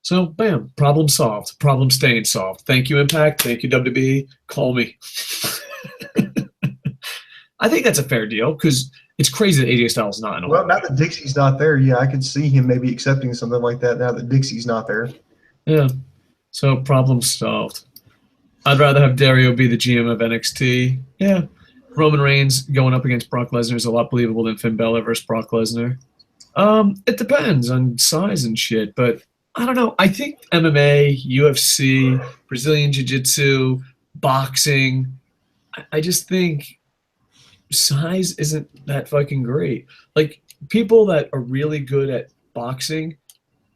So, bam, problem solved. Problem staying solved. Thank you, Impact. Thank you, WWE. Call me. I think that's a fair deal because it's crazy that AJ Styles is not in a Well, now that Dixie's not there, yeah, I could see him maybe accepting something like that now that Dixie's not there. Yeah. So, problem solved. I'd rather have Dario be the GM of NXT. Yeah. Roman Reigns going up against Brock Lesnar is a lot believable than Finn Balor versus Brock Lesnar. It depends on size and shit, but I don't know. I think MMA, UFC, Brazilian Jiu-Jitsu, boxing, I just think size isn't that fucking great. Like, people that are really good at boxing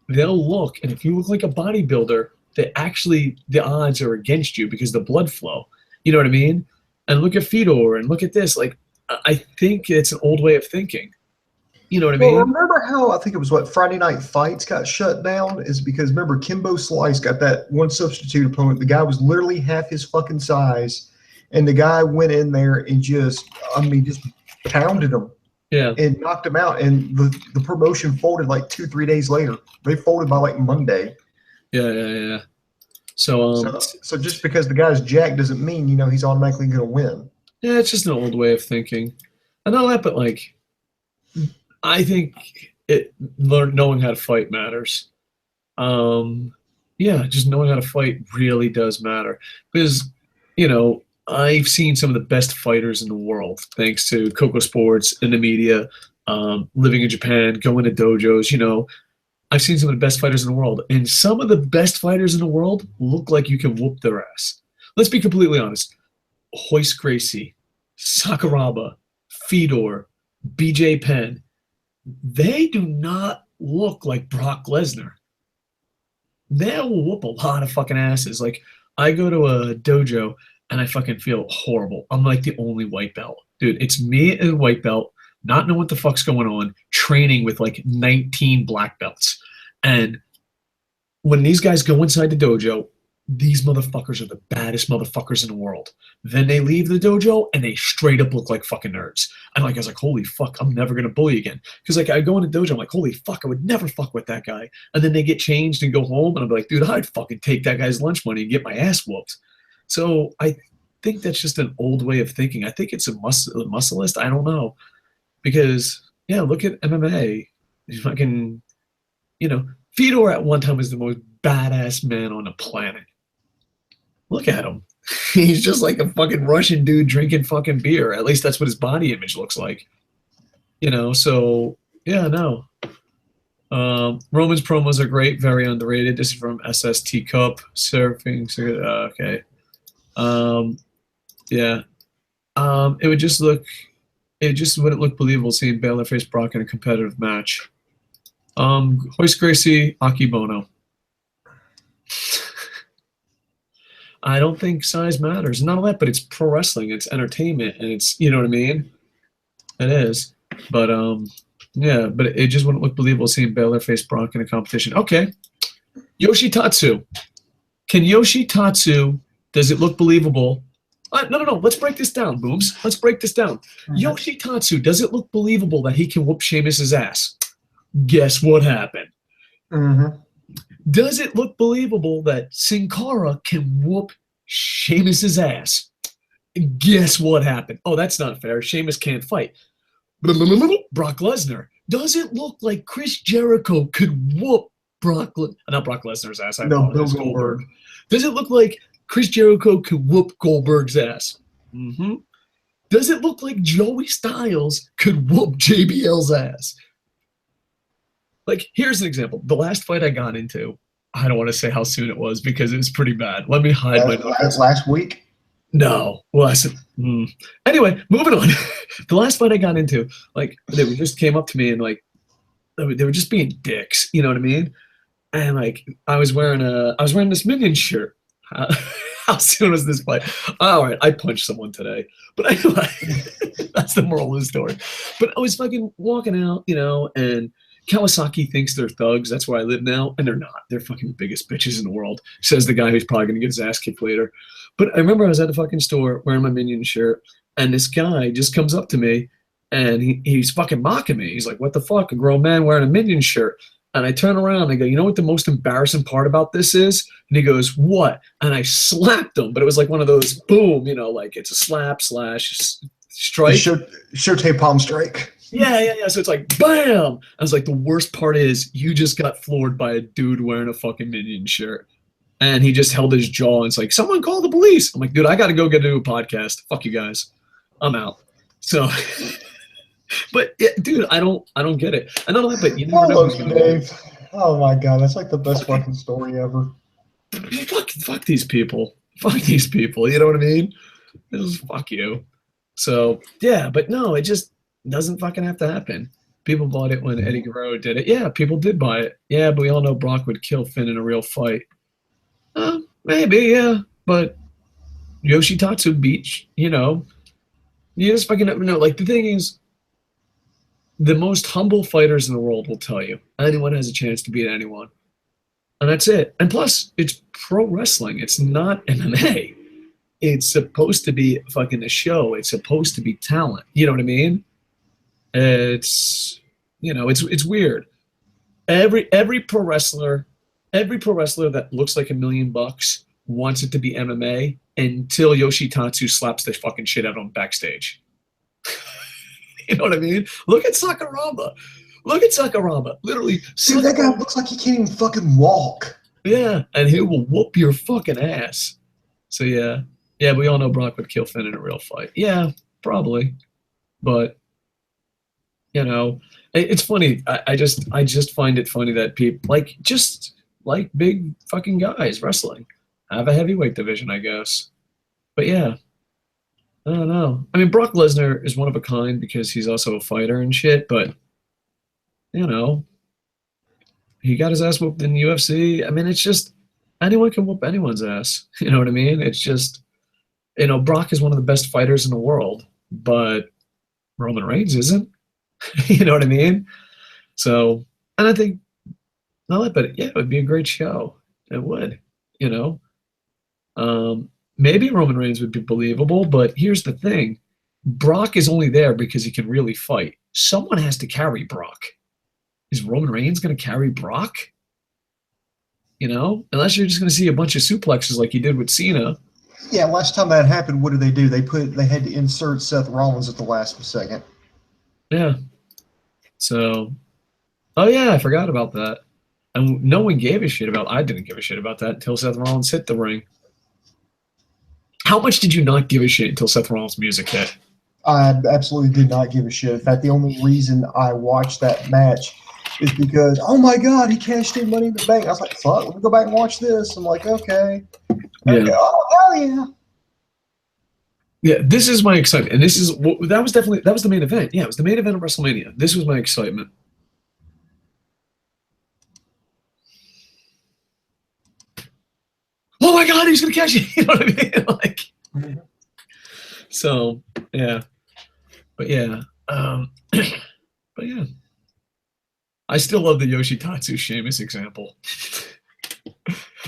they'll look, and if you look like a bodybuilder, the odds are against you because the blood flow. You know what I mean? And look at Fedor and look at this. Like, I think it's an old way of thinking. You know what I Well, mean? remember how I think it was Friday Night Fights got shut down? Is because remember Kimbo Slice got that one substitute opponent. The guy was literally half his fucking size, and the guy went in there and just pounded him. Yeah. And knocked him out, and the promotion folded like 2-3 days later. They folded by like Monday. Yeah. So just because the guy's jacked doesn't mean he's automatically going to win. Yeah, it's just an old way of thinking. I know that, but like, I think knowing how to fight matters. Yeah, just knowing how to fight really does matter because I've seen some of the best fighters in the world thanks to KocoSports and the media, living in Japan, going to dojos. I've seen some of the best fighters in the world, and some of the best fighters in the world look like you can whoop their ass. Let's be completely honest. Royce Gracie, Sakuraba, Fedor, BJ Penn, they do not look like Brock Lesnar. They'll whoop a lot of fucking asses. Like, I go to a dojo, and I fucking feel horrible. I'm like the only white belt. Dude, it's me and a white belt, not knowing what the fuck's going on, training with like 19 black belts. And when these guys go inside the dojo, these motherfuckers are the baddest motherfuckers in the world. Then they leave the dojo, and they straight up look like fucking nerds. And like, I was like, holy fuck, I'm never going to bully again. Because like, I go in the dojo, I'm like, holy fuck, I would never fuck with that guy. And then they get changed and go home, and I'm like, dude, I'd fucking take that guy's lunch money and get my ass whooped. So I think that's just an old way of thinking. I think it's a muscleist. I don't know. Because, yeah, look at MMA. He's fucking, Fedor at one time was the most badass man on the planet. Look at him. He's just like a fucking Russian dude drinking fucking beer. At least that's what his body image looks like. So, yeah, no. Roman's promos are great, very underrated. This is from SST Cup. Surfing. Okay. Yeah. It just wouldn't look believable seeing Baylor face Brock in a competitive match. Royce Gracie, Akibono. I don't think size matters. Not all that, but it's pro wrestling. It's entertainment, and it's, you know what I mean? It is. But, yeah, but it just wouldn't look believable seeing Baylor face Brock in a competition. Okay. Yoshitatsu. Can Yoshitatsu, does it look believable? No. Let's break this down, Booms. Let's break this down. Mm-hmm. Yoshitatsu, does it look believable that he can whoop Sheamus's ass? Guess what happened? Mm-hmm. Does it look believable that Sin Cara can whoop Sheamus's ass? Guess what happened? Oh, that's not fair. Sheamus can't fight. Brock Lesnar. Does it look like Chris Jericho could whoop not Brock Lesnar's ass? No, Bill Goldberg. Does it look like Chris Jericho could whoop Goldberg's ass? Mm-hmm. Does it look like Joey Styles could whoop JBL's ass? Like, here's an example. The last fight I got into, I don't want to say how soon it was because it was pretty bad. Let me hide my numbers. Last week? No. Well, anyway, moving on. The last fight I got into, like, they just came up to me and, like, they were just being dicks. You know what I mean? And, like, I was wearing this Minion shirt. How soon was this fight? All right, I punched someone today. But anyway, that's the moral of the story. But I was fucking walking out, and Kawasaki thinks they're thugs. That's where I live now. And they're not. They're fucking the biggest bitches in the world, says the guy who's probably going to get his ass kicked later. But I remember I was at the fucking store wearing my Minion shirt, and this guy just comes up to me, and he's fucking mocking me. He's like, what the fuck? A grown man wearing a Minion shirt. And I turn around and I go, you know what the most embarrassing part about this is? And he goes, what? And I slapped him, but it was like one of those boom, like it's a slap / strike. Showtape palm strike. Yeah. So it's like, bam! I was like, the worst part is you just got floored by a dude wearing a fucking Minion shirt. And he just held his jaw and it's like, someone call the police. I'm like, dude, I got to go get a new podcast. Fuck you guys. I'm out. So, but yeah, dude, I don't get it. I don't know, but you never know. Dave. Oh my God. That's like the best fucking story ever. Fuck these people. Fuck these people. You know what I mean? Fuck you. So, yeah, but no, it just doesn't fucking have to happen People bought it when Eddie Guerrero did it. Yeah, people did buy it. Yeah, but we all know Brock would kill Finn in a real fight. Maybe, yeah. But Yoshitatsu beat, you just fucking know. Like, the thing is, the most humble fighters in the world will tell you anyone has a chance to beat anyone. And that's it. And plus, it's pro wrestling. It's not MMA. It's supposed to be fucking a show. It's supposed to be talent. You know what I mean? It's it's weird. Every pro wrestler that looks like $1 million wants it to be MMA until Yoshitatsu slaps the fucking shit out of him backstage. You know what I mean? Look at Sakuraba. Literally. Dude, that guy looks like he can't even fucking walk. Yeah, and he will whoop your fucking ass. So yeah, we all know Brock would kill Finn in a real fight. Yeah, probably. But it's funny. I just find it funny that people like big fucking guys wrestling have a heavyweight division, I guess. But yeah, I don't know. I mean, Brock Lesnar is one of a kind because he's also a fighter and shit, but he got his ass whooped in the UFC. I mean, it's just anyone can whoop anyone's ass. You know what I mean? It's just, Brock is one of the best fighters in the world, but Roman Reigns isn't. You know what I mean? So, and I think, but yeah, it would be a great show. It would, maybe Roman Reigns would be believable, but here's the thing. Brock is only there because he can really fight. Someone has to carry Brock. Is Roman Reigns going to carry Brock? Unless you're just going to see a bunch of suplexes like he did with Cena. Yeah, last time that happened, what did they do? They had to insert Seth Rollins at the last second. Yeah. So, oh yeah, I forgot about that. And no one gave a shit about. I didn't give a shit about that until Seth Rollins hit the ring. How much did you not give a shit until Seth Rollins' music hit? I absolutely did not give a shit. In fact, the only reason I watched that match is because, oh my God, he cashed in Money in the Bank. I was like, fuck, let me go back and watch this. I'm like, okay. Yeah. Oh, hell yeah. Yeah, this is my excitement. And that was the main event. Yeah, it was the main event of WrestleMania. This was my excitement. Oh my God, he's going to cash in. You know what I mean? So, yeah. But yeah. But yeah. I still love the Yoshitatsu Sheamus example.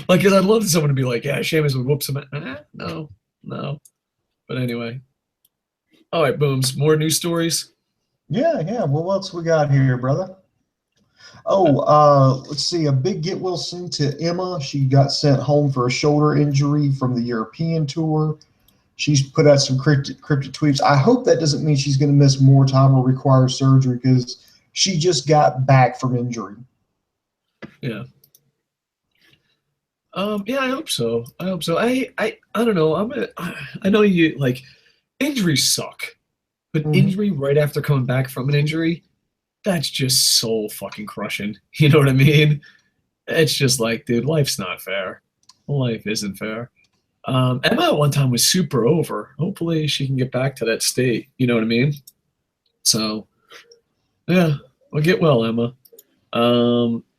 Because I'd love someone to be like, yeah, Sheamus would whoop some. No. But anyway. All right, Booms. More news stories? Yeah. Well, what else we got here, brother? Oh, let's see. A big get well soon to Emma. She got sent home for a shoulder injury from the European tour. She's put out some cryptic tweets. I hope that doesn't mean she's going to miss more time or require surgery because she just got back from injury. Yeah. Yeah, I hope so. I don't know. I know you like injuries suck, but injury right after coming back from an injury, that's just soul fucking crushing. You know what I mean? It's just like, dude, life's not fair. Life isn't fair. Emma at one time was super over. Hopefully she can get back to that state. You know what I mean? So, yeah, well, get well, Emma.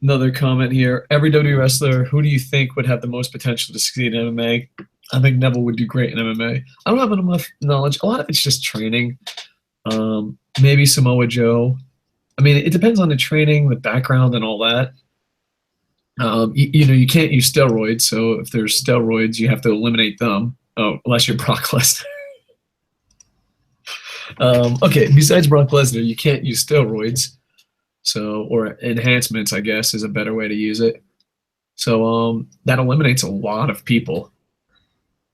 Another comment here. Every WWE wrestler, who do you think would have the most potential to succeed in MMA? I think Neville would do great in MMA. I don't have enough knowledge. A lot of it's just training. Maybe Samoa Joe. I mean, it depends on the training, the background, and all that. You can't use steroids, so if there's steroids, you have to eliminate them. Oh, unless you're Brock Lesnar. Okay, besides Brock Lesnar, you can't use steroids. So, or enhancements, I guess, is a better way to use it. So that eliminates a lot of people.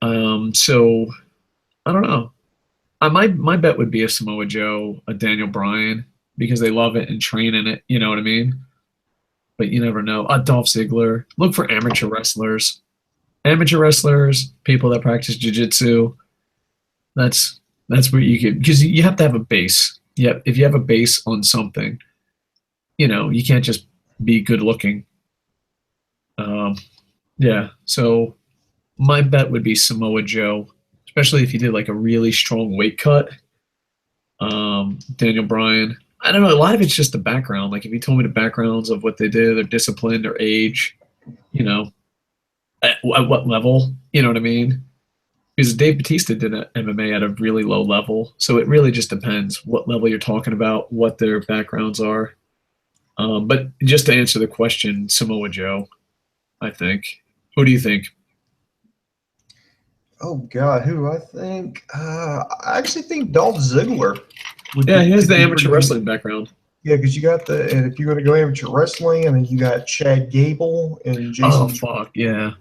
So I don't know. My bet would be a Samoa Joe, a Daniel Bryan, because they love it and train in it. You know what I mean? But you never know. Dolph Ziggler. Look for amateur wrestlers. Amateur wrestlers, people that practice jiu-jitsu. That's where you can, because you have to have a base. Yeah, if you have a base on something, you can't just be good looking. Yeah, so my bet would be Samoa Joe, especially if he did like a really strong weight cut. Daniel Bryan. I don't know. A lot of it's just the background. Like if you told me the backgrounds of what they did, their discipline, their age, you know, at what level, you know what I mean? Because Dave Batista did MMA at a really low level, so it really just depends what level you're talking about, what their backgrounds are. But just to answer the question, Samoa Joe, I think. Who do you think? Oh God, who do I think? I actually think Dolph Ziggler Yeah, he has could the be amateur pretty wrestling background. Yeah, because you got and if you're going to go amateur wrestling, and then you got Chad Gable and Oh Jason. fuck yeah!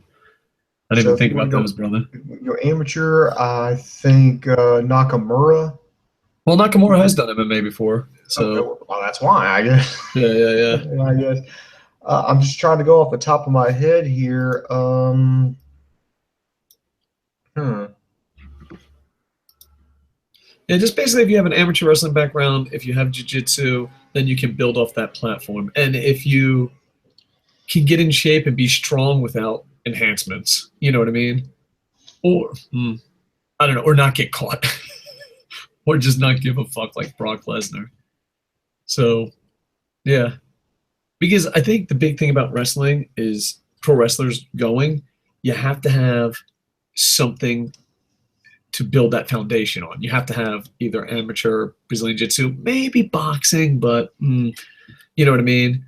I didn't So even if you think want about to those, brother. go amateur, I think Nakamura. Well, Nakamura has done MMA before, Okay, so well, that's why I guess. yeah. I guess I'm just trying to go off the top of my head here. Hmm. Yeah, just basically if you have an amateur wrestling background, if you have jiu-jitsu, then you can build off that platform. And if you can get in shape and be strong without enhancements, you know what I mean? Or I don't know, or not get caught. Or just not give a fuck like Brock Lesnar. So yeah. Because I think the big thing about wrestling is pro wrestlers going, you have to have something to build that foundation on. You have to have either amateur Brazilian Jiu-Jitsu, maybe boxing, but you know what I mean.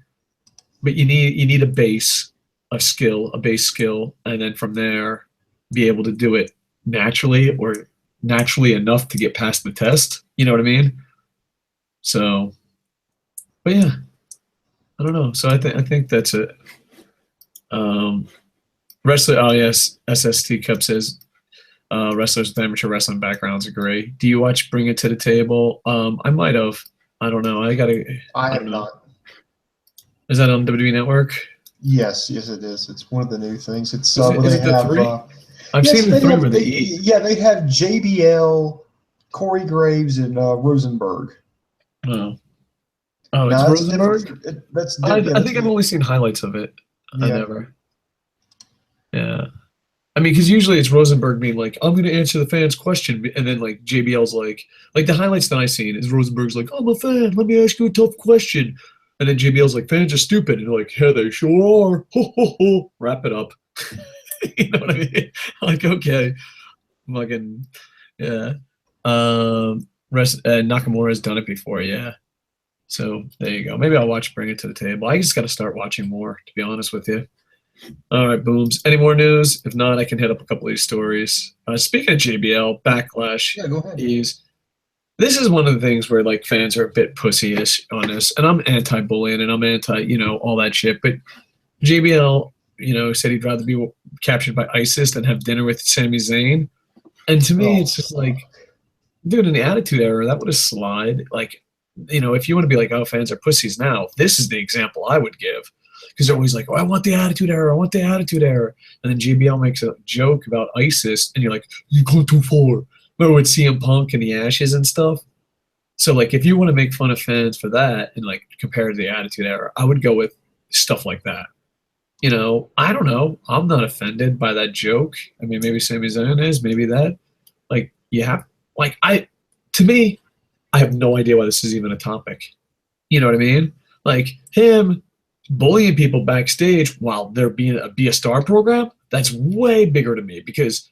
But you need a base of skill, a base skill, and then from there, be able to do it naturally or naturally enough to get past the test. You know what I mean? So, but yeah, I don't know. So I think that's it. Um, Wrestler. Oh yes, SST Cup says wrestlers with amateur wrestling backgrounds agree. Do you watch Bring It to the Table? I might have. I don't know. I I have don't know. not. Is that on WWE Network? Yes, it is. It's one of the new things. It's where Is they it the have. three? I've Yes, seen the they three have. where they eat. Yeah, they have JBL, Corey Graves, and Rosenberg. Oh, oh, it's Now that's Rosenberg. different. That's I different. Yeah, I that's think I've only seen highlights of it. I yeah. never. Yeah. I mean, because usually it's Rosenberg being like, "I'm going to answer the fans' question," and then like JBL's like the highlights that I've seen is Rosenberg's like, "I'm a fan. Let me ask you a tough question," and then JBL's like, "Fans are stupid," and you're like, "Yeah, they sure are." Ho ho ho. Wrap it up. You know what I mean? Like, okay, fucking yeah. Nakamura has done it before, yeah. So there you go. Maybe I'll watch Bring It to the Table. I just got to start watching more, to be honest with you. All right, Booms. Any more news? If not, I can hit up a couple of these stories. Speaking of JBL, Backlash, Yeah, go ahead. this is one of the things where like fans are a bit pussyish on this, and I'm anti-bullying and I'm anti, all that shit. But JBL, said he'd rather be captured by ISIS than have dinner with Sami Zayn. And to me, Oh, it's just like, dude, in the Attitude Era, that would have slide. Like, if you want to be like, oh, fans are pussies now, this is the example I would give. Because they're always like, oh, I want the Attitude Era, I want the Attitude Era. And then JBL makes a joke about ISIS, and you're like, you go too far. Remember with CM Punk and the Ashes and stuff? So, like, if you want to make fun of fans for that and, like, compare to the Attitude Era, I would go with stuff like that. I don't know. I'm not offended by that joke. I mean, maybe Sami Zayn is, maybe that. Like, you have, like, to me, I have no idea why this is even a topic. You know what I mean? Like, him bullying people backstage while there being a Be a Star program, that's way bigger to me because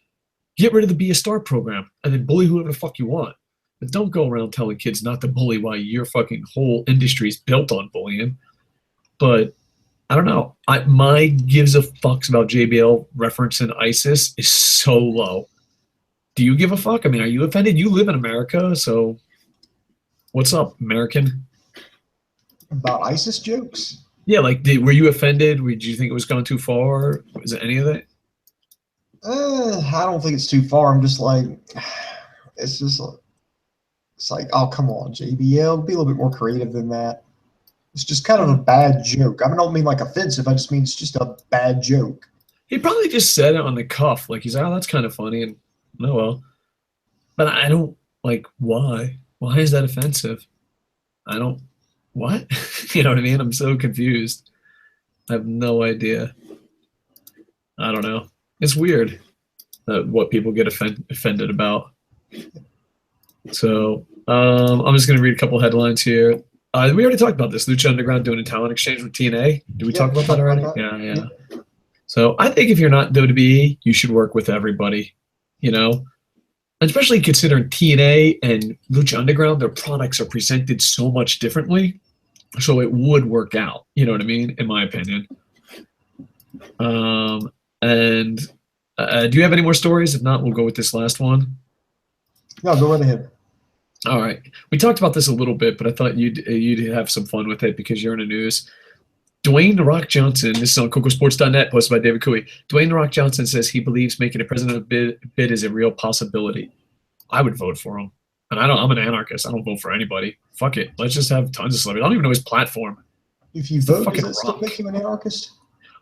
get rid of the Be a Star program and then bully whoever the fuck you want. But don't go around telling kids not to bully while your fucking whole industry is built on bullying. But I don't know. My gives a fucks about JBL referencing ISIS is so low. Do you give a fuck? I mean, are you offended? You live in America, so what's up, American? about ISIS jokes? Yeah, like, were you offended? Did you think it was going too far? Was it any of that? I don't think it's too far. I'm just like, it's just like, it's like, oh, come on, JBL, be a little bit more creative than that. It's just kind of a bad joke. I don't mean like offensive. I just mean it's just a bad joke. He probably just said it on the cuff. Like, he's like, oh, that's kind of funny. And, oh, well. But I don't, like, why? Why is that offensive? I don't, what? You know what I mean? I'm so confused. I have no idea. I don't know. It's weird what people get offended about. So I'm just going to read a couple headlines here. We already talked about this. Lucha Underground doing a talent exchange with TNA. Did we talk about that already? Yeah. So I think if you're not WWE, you should work with everybody, you know? Especially considering TNA and Lucha Underground, their products are presented so much differently. So it would work out, you know what I mean? In my opinion. And do you have any more stories? If not, we'll go with this last one. No, go right ahead. All right. We talked about this a little bit, but I thought you'd have some fun with it because you're in the news. Dwayne "The Rock" Johnson, this is on KocoSports.net, posted by David Cooey. Dwayne "The Rock" Johnson says he believes making a president bid is a real possibility. I would vote for him. And I'm an anarchist. I don't vote for anybody. Fuck it. Let's just have tons of celebrities. I don't even know his platform. If you vote, does it still make you an anarchist?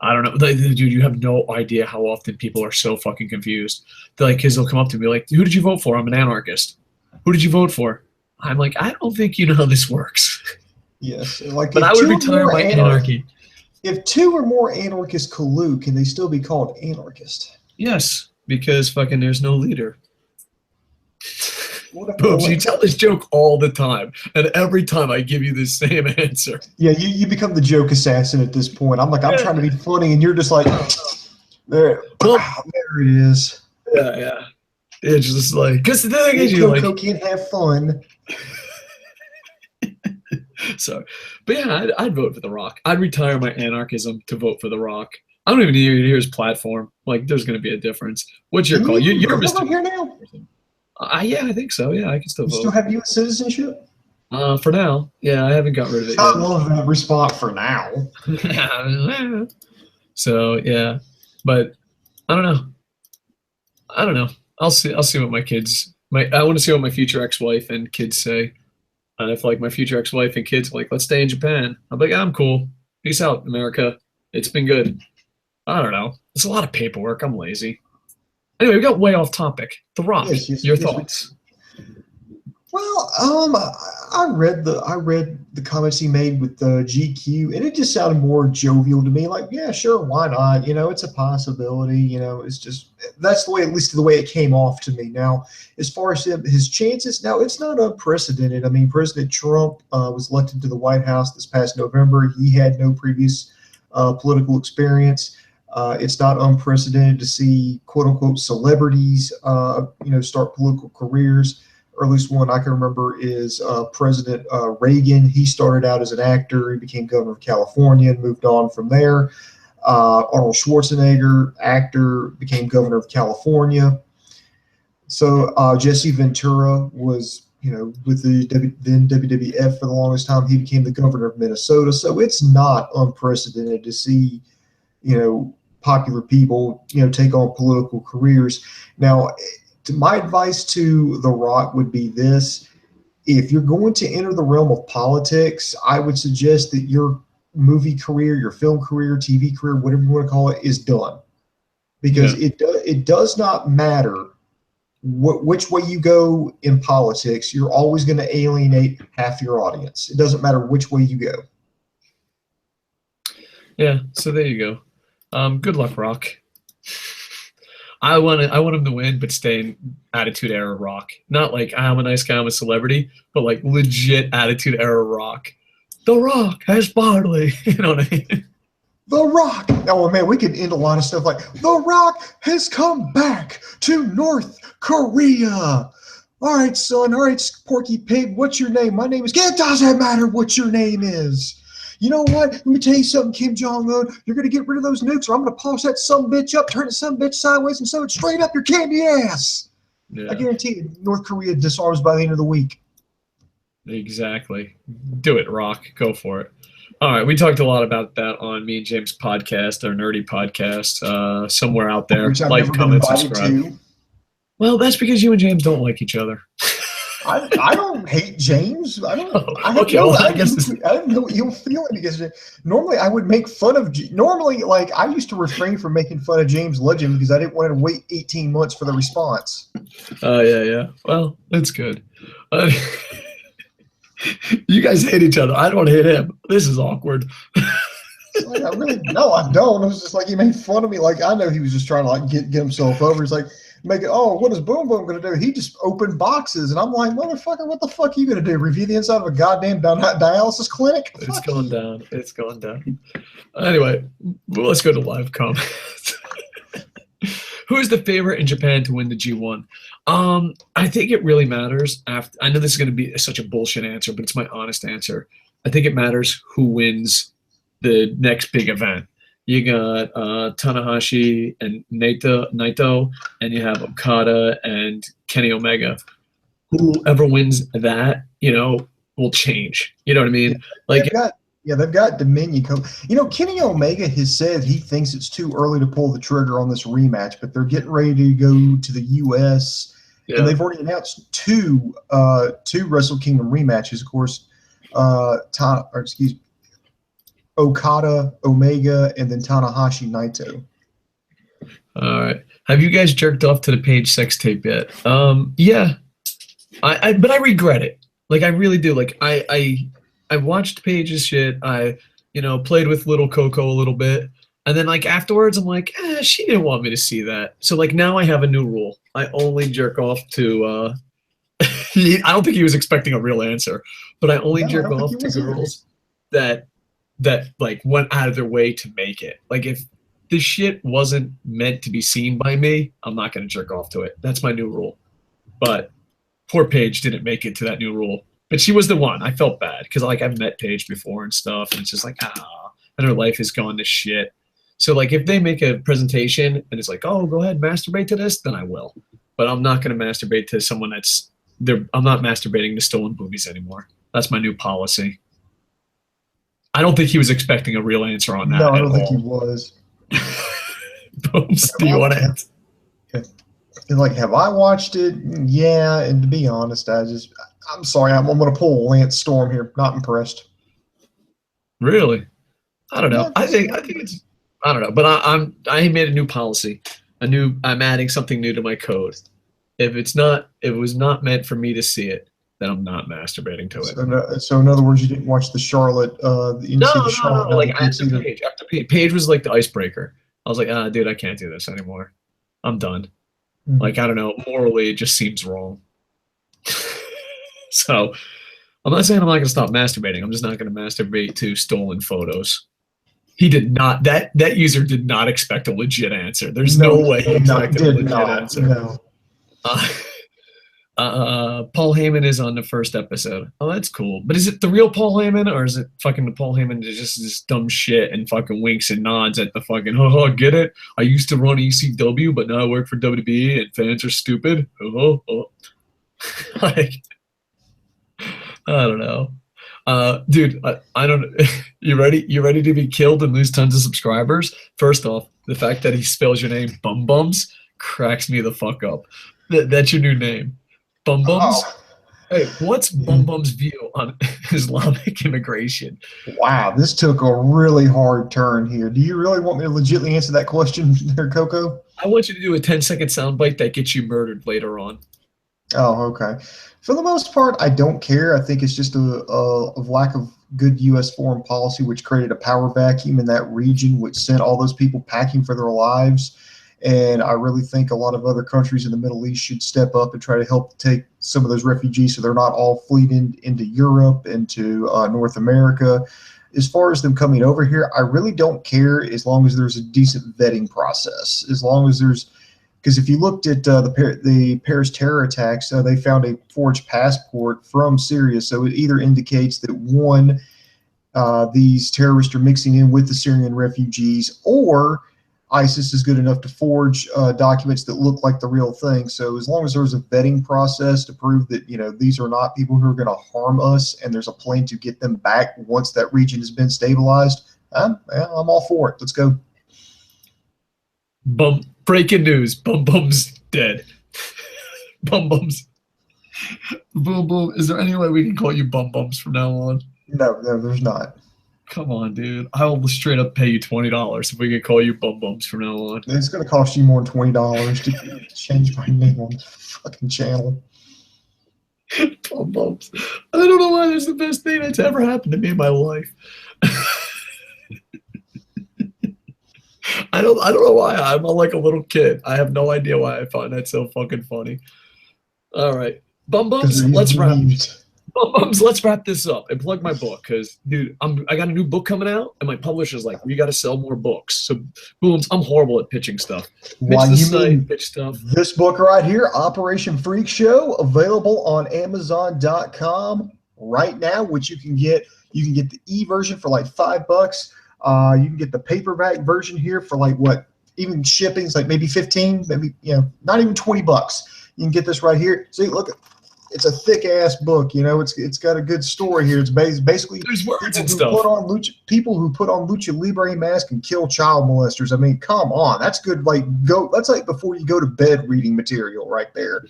I don't know. Dude, you have no idea how often people are so fucking confused. Kids will come up to me like, who did you vote for? I'm an anarchist. Who did you vote for? I'm like, I don't think you know how this works. Yes. But I would retire my anarchy. If 2 or more anarchists collude, can they still be called anarchist? Yes, because fucking there's no leader. Boobs, you tell this joke all the time, and every time I give you the same answer. Yeah, you become the joke assassin at this point. I'm like, I'm trying to be funny, and you're just like, there it is. Yeah. It's just like, because the thing is, Koco can't have fun. So, but yeah, I'd vote for The Rock. I'd retire my anarchism to vote for The Rock. I don't even need to hear his platform. Like, there's going to be a difference. What's your call? You're Mr. here now. Yeah, I think so. Yeah, I can still vote. You still have U.S. citizenship? For now. Yeah, I haven't got rid of it yet. I love that response for now. So, yeah. But I don't know. I'll see what my kids I want to see what my future ex-wife and kids say. And if my future ex-wife and kids are like, let's stay in Japan, I'm like, I'm cool. Peace out, America. It's been good. I don't know. It's a lot of paperwork. I'm lazy. Anyway, we got way off topic. The Rock. Your thoughts? Well, I read the comments he made with the GQ, and it just sounded more jovial to me. Like, yeah, sure, why not? It's a possibility. It's just that's the way, at least the way it came off to me. Now, as far as his chances, now it's not unprecedented. I mean, President Trump was elected to the White House this past November. He had no previous political experience. It's not unprecedented to see quote unquote celebrities, start political careers. Or at least one I can remember is President Reagan. He started out as an actor. He became governor of California and moved on from there. Arnold Schwarzenegger, actor, became governor of California. So Jesse Ventura was, with the then WWF for the longest time. He became the governor of Minnesota. So it's not unprecedented to see, popular people, take on political careers. Now, my advice to The Rock would be this. If you're going to enter the realm of politics, I would suggest that your movie career, your film career, TV career, whatever you want to call it, is done. Because it does not matter which way you go in politics. You're always going to alienate half your audience. It doesn't matter which way you go. Yeah, so there you go. Good luck, Rock. I want him to win, but stay in Attitude Era Rock. Not like I'm a nice guy, I'm a celebrity, but like legit Attitude Era Rock. The Rock has barley. You know what I mean? The Rock. Oh man, we could end a lot of stuff like The Rock has come back to North Korea. All right, son. All right, Porky Pig. What's your name? My name is. It doesn't matter what your name is. You know what? Let me tell you something, Kim Jong-un. You're going to get rid of those nukes, or I'm going to polish that sumbitch up, turn the sumbitch sideways, and sew it straight up your candy ass. Yeah. I guarantee you, North Korea disarms by the end of the week. Exactly. Do it, Rock. Go for it. All right. We talked a lot about that on Me and James' podcast, our nerdy podcast, somewhere out there. Which I've like, never comment, been subscribe. to. Well, that's because you and James don't like each other. I don't hate James. I guess I have no ill feeling against it. Normally, I would make fun of. I used to refrain from making fun of James Legend because I didn't want to wait 18 months for the response. Yeah. Well, that's good. You guys hate each other. I don't hate him. This is awkward. I don't. It was just like he made fun of me. Like I know he was just trying to get himself over. He's like, make it. Oh, what is Boom Boom gonna do? He just opened boxes, and I'm like, motherfucker, what the fuck are you gonna do? Review the inside of a goddamn dialysis clinic? It's Fuck going you. down. It's going down. Anyway, well, let's go to live comments. Who is the favorite in Japan to win the G1? I think it really matters. After I know this is going to be such a bullshit answer, but it's my honest answer. I think it matters who wins the next big event. You got Tanahashi and Naito, and you have Okada and Kenny Omega. Whoever wins that, will change. You know what I mean? They've got Dominion. Kenny Omega has said he thinks it's too early to pull the trigger on this rematch, but they're getting ready to go to the U.S. And they've already announced two Wrestle Kingdom rematches. Of course, Okada, Omega, and then Tanahashi Naito. All right. Have you guys jerked off to the Paige sex tape yet? Yeah. But I regret it. Like, I really do. Like, I watched Paige's shit. I, played with little Coco a little bit. And then, like, afterwards, I'm like, she didn't want me to see that. So, like, now I have a new rule. I only jerk off to, I don't think he was expecting a real answer, but I only jerk off to girls that, like, went out of their way to make it. Like, if this shit wasn't meant to be seen by me, I'm not going to jerk off to it. That's my new rule. But poor Paige didn't make it to that new rule. But she was the one. I felt bad because, like, I've met Paige before and stuff, and it's just like, and her life is going to shit. So, like, if they make a presentation and it's like, oh, go ahead, masturbate to this, then I will. But I'm not going to masturbate to someone I'm not masturbating to stolen boobies anymore. That's my new policy. I don't think he was expecting a real answer on that. No, I don't think he was. Booms, do you want to answer? Like, have I watched it? Yeah, and to be honest, I'm sorry, I'm going to pull Lance Storm here. Not impressed. Really? I don't know. I think it's. I don't know, but I made a new policy. I'm adding something new to my code. If it was not meant for me to see it, then I'm not masturbating to it. So in other words, you didn't watch the Charlotte. No. Like, after Paige was like the icebreaker. I was like, dude, I can't do this anymore. I'm done. Mm-hmm. Like, I don't know. Morally, it just seems wrong. So, I'm not saying I'm not going to stop masturbating. I'm just not going to masturbate to stolen photos. He did not. That user did not expect a legit answer. There's no way he expected a legit answer. No. Paul Heyman is on the first episode. Oh, that's cool. But is it the real Paul Heyman, or is it fucking the Paul Heyman that just this dumb shit and fucking winks and nods at the fucking, get it? I used to run ECW, but now I work for WWE and fans are stupid. Like, I don't know. Dude, I don't. You ready? You ready to be killed and lose tons of subscribers? First off, the fact that he spells your name Bum Bums cracks me the fuck up. That's your new name, Bum Bums. Oh. Hey, what's Bum Bum's view on Islamic immigration? Wow, this took a really hard turn here. Do you really want me to legitimately answer that question there, Coco? I want you to do a 10-second soundbite that gets you murdered later on. Oh, okay. For the most part, I don't care. I think it's just a lack of good U.S. foreign policy, which created a power vacuum in that region, which sent all those people packing for their lives. And I really think a lot of other countries in the Middle East should step up and try to help take some of those refugees so they're not all fleeing into Europe, into North America. As far as them coming over here, I really don't care as long as there's a decent vetting process. As long as there's – because if you looked at the Paris terror attacks, they found a forged passport from Syria. So it either indicates that, one, these terrorists are mixing in with the Syrian refugees, or – ISIS is good enough to forge documents that look like the real thing. So as long as there's a vetting process to prove that, these are not people who are going to harm us and there's a plan to get them back once that region has been stabilized, I'm all for it. Let's go. Breaking news. Bum Bum's dead. Bum Bums. Boom Boom. Is there any way we can call you Bum Bums from now on? No, there's not. Come on, dude. I will straight up pay you $20 if we can call you Bum Bums from now on. It's going to cost you more than $20 to change my name on the fucking channel. Bum Bums. I don't know why that's the best thing that's ever happened to me in my life. I don't know why. I'm like a little kid. I have no idea why I find that so fucking funny. All right. Bum Because bums, they're let's easily wrap. used. Bum bums, let's wrap this up and plug my book because, dude, I got a new book coming out, and my publisher's like, we got to sell more books. So, booms, I'm horrible at pitching stuff. Pitch Why, the you site, mean pitch stuff. this book right here, Operation Freak Show, available on Amazon.com right now, which you can get. You can get the e-version for like $5. You can get the paperback version here for like what? Even shipping's like maybe 15, maybe not even $20. You can get this right here. See, look, it's a thick ass book. It's got a good story here. It's basically There's words and people who stuff. people who put on lucha libre mask and kill child molesters. I mean, come on, that's good. That's like before you go to bed reading material right there.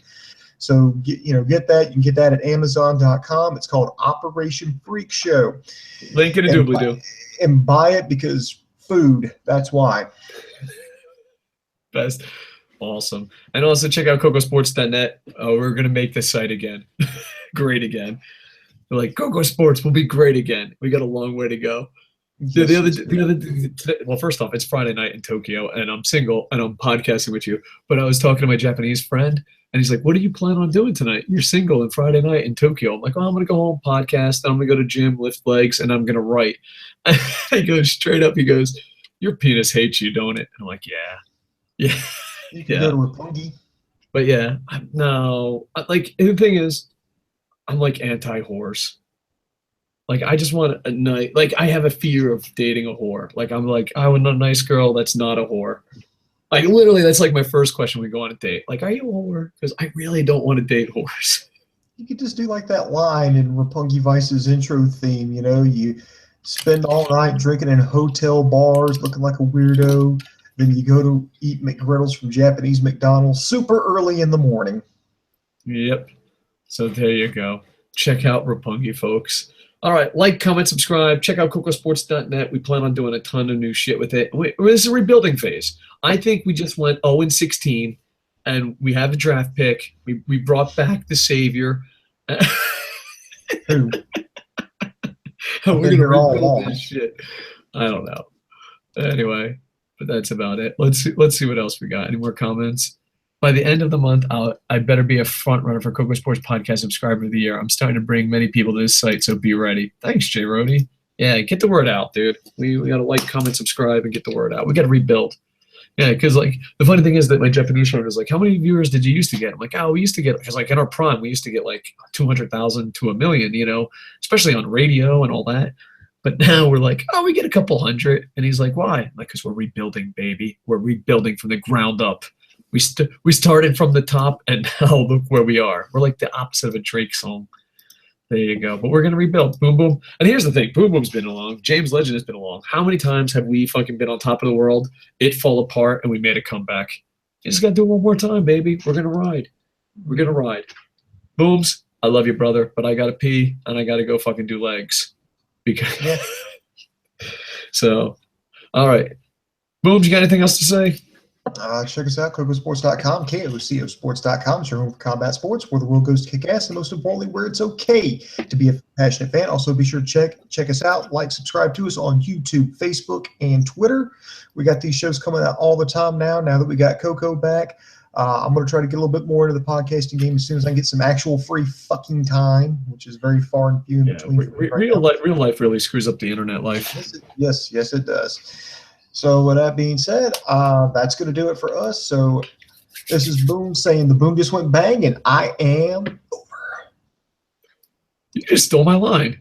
So get that. You can get that at Amazon.com. It's called Operation Freak Show. Link in a doobly doo. And buy it because food. That's why. Best. Awesome. And also check out KocoSports.net. We're going to make this site again. Great again. We're like, KocoSports will be great again. We got a long way to go. Yes, Well, first off, it's Friday night in Tokyo, and I'm single, and I'm podcasting with you. But I was talking to my Japanese friend, and he's like, what do you plan on doing tonight? You're single and Friday night in Tokyo. I'm like, I'm going to go home, podcast, then I'm going to go to gym, lift legs, and I'm going to write. And he goes straight up, he goes, your penis hates you, don't it? And I'm like, yeah. you can go to Roppongi. But yeah, no. Like, the thing is, I'm like anti-whores. Like, I just want a night. Like, I have a fear of dating a whore. Like, I'm like, I want a nice girl that's not a whore. Like, literally, that's like my first question when we go on a date. Like, are you a whore? Because I really don't want to date whores. You could just do like that line in Roppongi Vice's intro theme. You spend all night drinking in hotel bars, looking like a weirdo. Then you go to eat McGriddles from Japanese McDonald's super early in the morning. Yep. So there you go. Check out Roppongi, folks. All right, like, comment, subscribe. Check out KocoSports.net. We plan on doing a ton of new shit with it. This is a rebuilding phase. I think we just went 0-16, and we have a draft pick. We brought back the savior. Who? We're gonna rebuild this shit. I don't know. Anyway, but that's about it. Let's see what else we got. Any more comments? By the end of the month, I better be a front runner for Koco Sports Podcast Subscriber of the Year. I'm starting to bring many people to this site, so be ready. Thanks, J. Rody. Yeah, get the word out, dude. We got to like, comment, subscribe, and get the word out. We got to rebuild. Yeah, because like the funny thing is that my Japanese friend was like, "How many viewers did you used to get?" I'm like, "Oh, we used to get because like in our prime, we used to get like 200,000 to 1 million, especially on radio and all that." But now we're like, "Oh, we get a couple hundred," and he's like, "Why?" I'm like, "Because we're rebuilding, baby. We're rebuilding from the ground up." We started from the top, and now look where we are. We're like the opposite of a Drake song. There you go. But we're going to rebuild. Boom, boom. And here's the thing. Boom, boom's been along. James Legend has been along. How many times have we fucking been on top of the world, it fall apart, and we made a comeback? You just got to do it one more time, baby. We're going to ride. We're going to ride. Booms, I love you, brother, but I got to pee, and I got to go fucking do legs. Because So, all right. Booms, you got anything else to say? Check us out, KocoSports.com, KocoSports.com. It's your home for combat sports, where the world goes to kick ass, and most importantly, where it's okay to be a passionate fan. Also, be sure to check us out, like, subscribe to us on YouTube, Facebook, and Twitter. We got these shows coming out all the time now that we got Koco back. I'm going to try to get a little bit more into the podcasting game as soon as I get some actual free fucking time, which is very far and few in between. Real life really screws up the internet life. Yes, it does. So with that being said, that's going to do it for us. So this is Boom saying the boom just went bang, and I am over. You just stole my line.